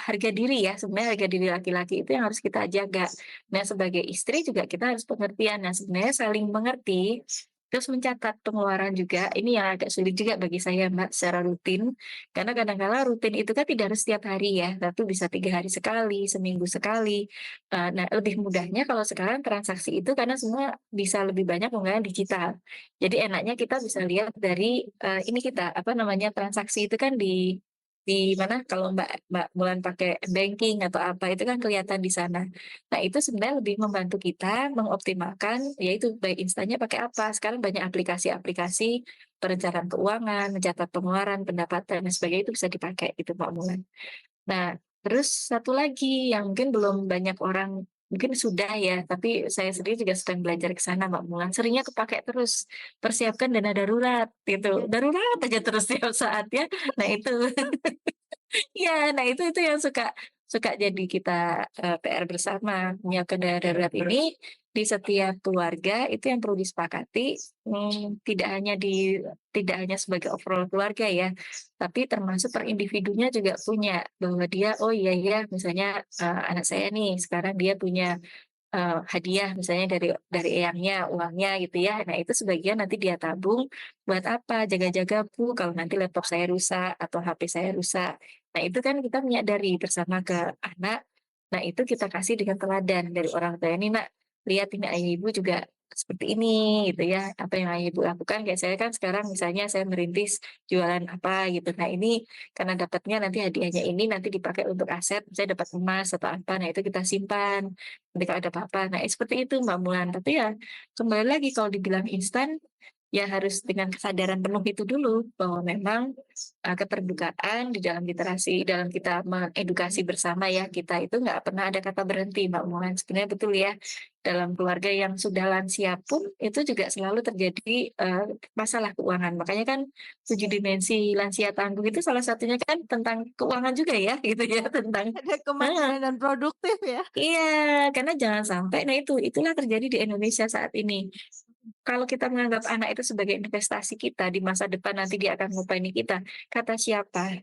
harga diri ya, sebenarnya harga diri laki-laki itu yang harus kita jaga. Nah sebagai istri juga kita harus pengertian, nah sebenarnya saling mengerti terus mencatat pengeluaran juga, ini yang agak sulit juga bagi saya Mbak, secara rutin. Karena kadang kala rutin itu kan tidak harus setiap hari ya, tapi bisa 3 hari sekali, seminggu sekali. Nah lebih mudahnya kalau sekarang transaksi itu karena semua bisa lebih banyak menggunakan digital. Jadi enaknya kita bisa lihat dari, ini kita, apa namanya, transaksi itu kan di mana kalau Mbak Mbak Mulan pakai banking atau apa, itu kan kelihatan di sana. Nah, itu sebenarnya lebih membantu kita mengoptimalkan, yaitu baik instannya pakai apa. Sekarang banyak aplikasi-aplikasi perencanaan keuangan, mencatat pengeluaran, pendapatan, dan sebagainya itu bisa dipakai itu Mbak Mulan. Nah, terus satu lagi yang mungkin belum banyak orang mungkin sudah ya, tapi saya sendiri juga sedang belajar ke sana Mbak Mulan, seringnya kepakai terus, persiapkan dana darurat gitu, Iya. darurat aja terus tiap saat ya. Nah itu iya, nah itu yang suka suka jadi kita, PR bersama, menyiapkan dana darurat ini di setiap keluarga itu yang perlu disepakati, tidak hanya sebagai overall keluarga ya, tapi termasuk per individunya juga punya, bahwa dia, "Oh iya ya," misalnya, anak saya nih sekarang dia punya hadiah misalnya dari eyangnya, uangnya gitu ya. Nah itu sebagian nanti dia tabung buat apa, jaga-jaga Bu kalau nanti laptop saya rusak atau HP saya rusak. Nah itu kan kita menyadari bersama ke anak, nah itu kita kasih dengan teladan dari orang tua, "Ini Nak, lihat ini ayah ibu juga seperti ini," gitu ya. Apa yang ayah ibu lakukan, kayak saya kan sekarang misalnya saya merintis jualan apa gitu. Nah ini karena dapatnya nanti hadiahnya ini nanti dipakai untuk aset, saya dapat emas atau apa, nah itu kita simpan. Nanti kalau ada apa-apa. Nah, seperti itu Mbak Mulan. Tapi ya kembali lagi kalau dibilang instan, ya harus dengan kesadaran penuh itu dulu bahwa memang, keterbukaan di dalam literasi, dalam kita mengedukasi bersama ya, kita itu nggak pernah ada kata berhenti Mbak Mulan. Sebenarnya betul ya, dalam keluarga yang sudah lansia pun itu juga selalu terjadi, masalah keuangan. Makanya kan 7 dimensi lansia tangguh itu salah satunya kan tentang keuangan juga ya, gitu ya, tentang Ada heeh. kemandirian dan produktif ya. Iya, karena jangan sampai nah itulah terjadi di Indonesia saat ini. Kalau kita menganggap anak itu sebagai investasi kita di masa depan nanti dia akan ngupani kita, kata siapa?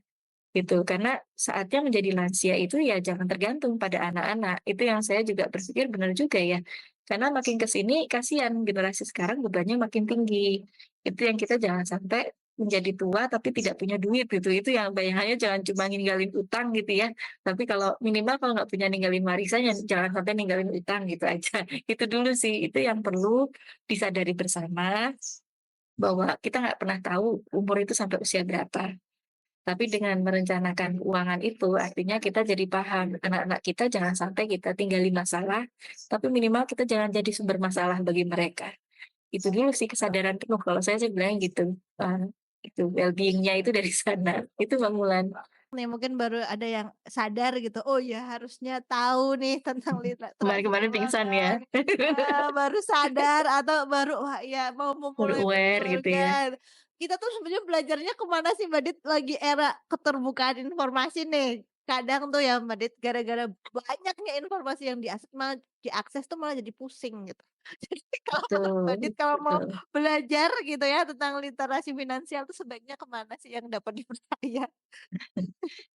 Gitu. Karena saatnya menjadi lansia itu ya jangan tergantung pada anak-anak. Itu yang saya juga berpikir benar juga ya. Karena makin ke sini kasihan generasi sekarang bebannya makin tinggi. Itu yang kita jangan sampai menjadi tua tapi tidak punya duit gitu. Itu yang bayangannya jangan cuma ninggalin utang gitu ya. Tapi kalau minimal kalau nggak punya ninggalin warisan ya jangan sampai ninggalin utang gitu aja. Itu dulu sih. Itu yang perlu disadari bersama bahwa kita nggak pernah tahu umur itu sampai usia berapa. Tapi dengan merencanakan keuangan itu, artinya kita jadi paham, anak-anak kita jangan sampai kita tinggali masalah, tapi minimal kita jangan jadi sumber masalah bagi mereka. Itu dulu sih kesadaran penuh, kalau saya sih bilangnya gitu, itu well-being-nya itu dari sana, itu Mbak Mulan. Nih mungkin baru ada yang sadar gitu, oh ya harusnya tahu nih tentang literasi Kemarin-kemarin pingsan ya, keuangan, baru sadar atau baru wah ya mau baru memulai aware gitu keluarga. ya. Kita tuh sebenarnya belajarnya kemana sih Mbak Dit, lagi era keterbukaan informasi nih. kadang tuh ya Mbak Dit, gara-gara banyaknya informasi yang diakses tuh malah jadi pusing gitu. Jadi kalau menurut Mbak Dit Betul kalau mau betul. belajar gitu ya tentang literasi finansial tuh sebaiknya kemana sih yang dapat dipercaya?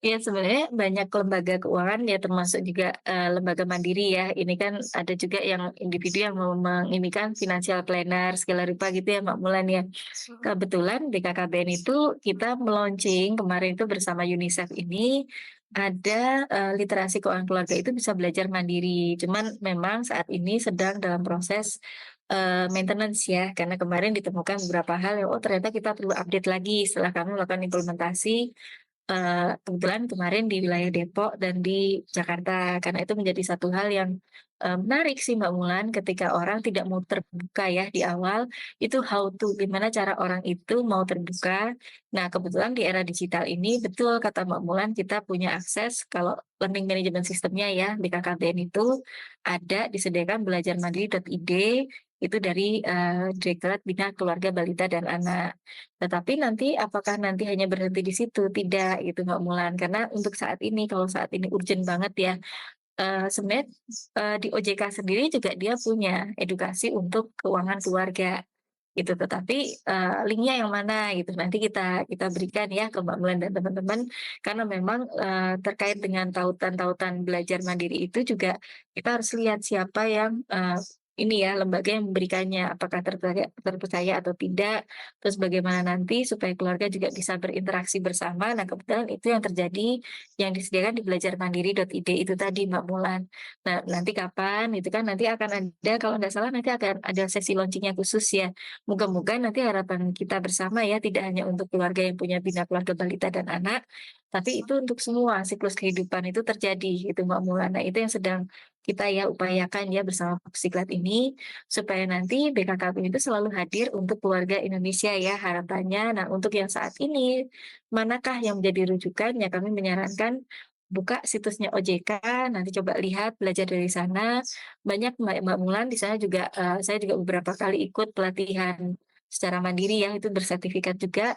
Iya, sebenarnya banyak lembaga keuangan ya termasuk juga, lembaga mandiri ya. Ini kan ada juga yang individu yang mau menginikan financial planner segala rupa gitu ya, Mbak Mulan ya. Mhm. Kebetulan di KKBN itu kita me-launching kemarin itu bersama UNICEF ini ada, literasi keuangan keluarga itu bisa belajar mandiri. Cuman memang saat ini sedang dalam proses, maintenance ya, karena kemarin ditemukan beberapa hal yang, oh ternyata kita perlu update lagi setelah kami melakukan implementasi. Kebetulan kemarin di wilayah Depok dan di Jakarta, karena itu menjadi satu hal yang, menarik sih Mbak Mulan ketika orang tidak mau terbuka ya di awal, itu how to, gimana cara orang itu mau terbuka. Nah kebetulan di era digital ini betul kata Mbak Mulan kita punya akses kalau learning management system-nya ya di KKBN itu ada disediakan belajarmandiri.id itu dari, Direktorat Bina Keluarga Balita dan Anak. Tetapi nanti apakah nanti hanya berhenti di situ? Tidak gitu Mbak Mulan, karena untuk saat ini, kalau saat ini urgent banget ya, sebenarnya, di OJK sendiri juga dia punya edukasi untuk keuangan keluarga, gitu. Tetapi, linknya yang mana gitu, nanti kita kita berikan ya ke Mbak Mulan dan teman-teman, karena memang, terkait dengan tautan-tautan belajar mandiri itu juga kita harus lihat siapa yang, ini ya, lembaga yang memberikannya, apakah terpercaya atau tidak, terus bagaimana nanti supaya keluarga juga bisa berinteraksi bersama. Nah, kebetulan itu yang terjadi yang disediakan di belajarmandiri.id itu tadi, Mbak Mulan. Nah, nanti kapan itu kan nanti akan ada kalau nggak salah nanti akan ada sesi launching-nya khusus ya. Moga-moga nanti harapan kita bersama ya, tidak hanya untuk keluarga yang punya bina keluarga balita dan anak, tapi itu untuk semua siklus kehidupan itu terjadi gitu, Mbak Mulan. Nah, itu yang sedang kita ya upayakan ya bersama Puksiklat ini, supaya nanti BKKBN itu selalu hadir untuk keluarga Indonesia ya harapannya. Nah, untuk yang saat ini, manakah yang menjadi rujukan, ya kami menyarankan buka situsnya OJK, nanti coba lihat, belajar dari sana. Banyak Mbak Mbak Mulan di sana juga, saya juga beberapa kali ikut pelatihan secara mandiri ya, itu bersertifikat juga.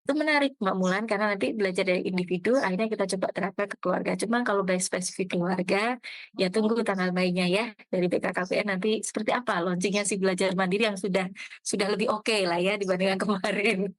Itu menarik Mbak Mulan, karena nanti belajar dari individu, akhirnya kita coba terapkan ke keluarga. Cuma kalau by spesifik keluarga, ya Mhm. tunggu tanggal mainnya ya, dari BKKBN nanti seperti apa launching-nya si belajar mandiri yang sudah lebih oke lah ya dibandingkan kemarin.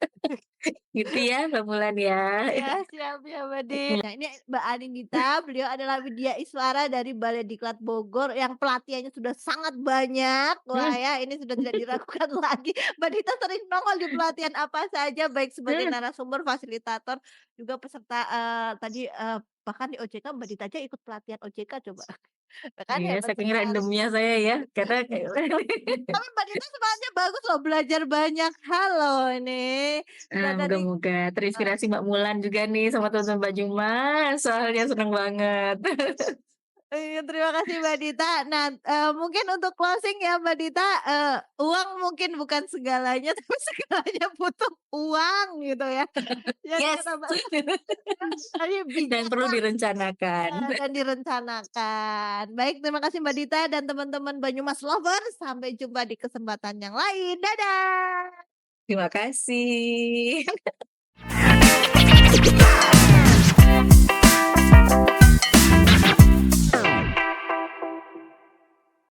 Gitu ya Mbak Mulan ya. Iya, siap siap, Mbak Dit. Nah, ini Mbak Anindita, beliau adalah widya iswara dari Balai Diklat Bogor yang pelatihannya sudah sangat banyak. Wah Mhm, ya, ini sudah tidak diragukan lagi. Mbak Dita sering nongol di pelatihan apa saja, baik sebagai mhm. narasumber, fasilitator, juga peserta, tadi, bahkan di OJK Mbak Dita aja ikut pelatihan OJK coba. Iya, Makanya hebat saking sekali. randomnya saya ya, karena kayak Tapi Mbak Dita semangatnya bagus loh, belajar banyak hal loh ini. Dari moga-moga terinspirasi Mbak Mulan juga nih sama teman-teman Banyumas, soalnya seneng banget. iya, terima kasih Mbak Dita. Nah, mungkin untuk closing ya Mbak Dita, uang mungkin bukan segalanya, tapi segalanya butuh uang gitu ya. Jadi Yes, kata Mbak tadi dan perlu bijaklah direncanakan. dan direncanakan. Baik, terima kasih Mbak Dita dan teman-teman Banyumas Lovers. Sampai jumpa di kesempatan yang lain. Dadah. Terima kasih.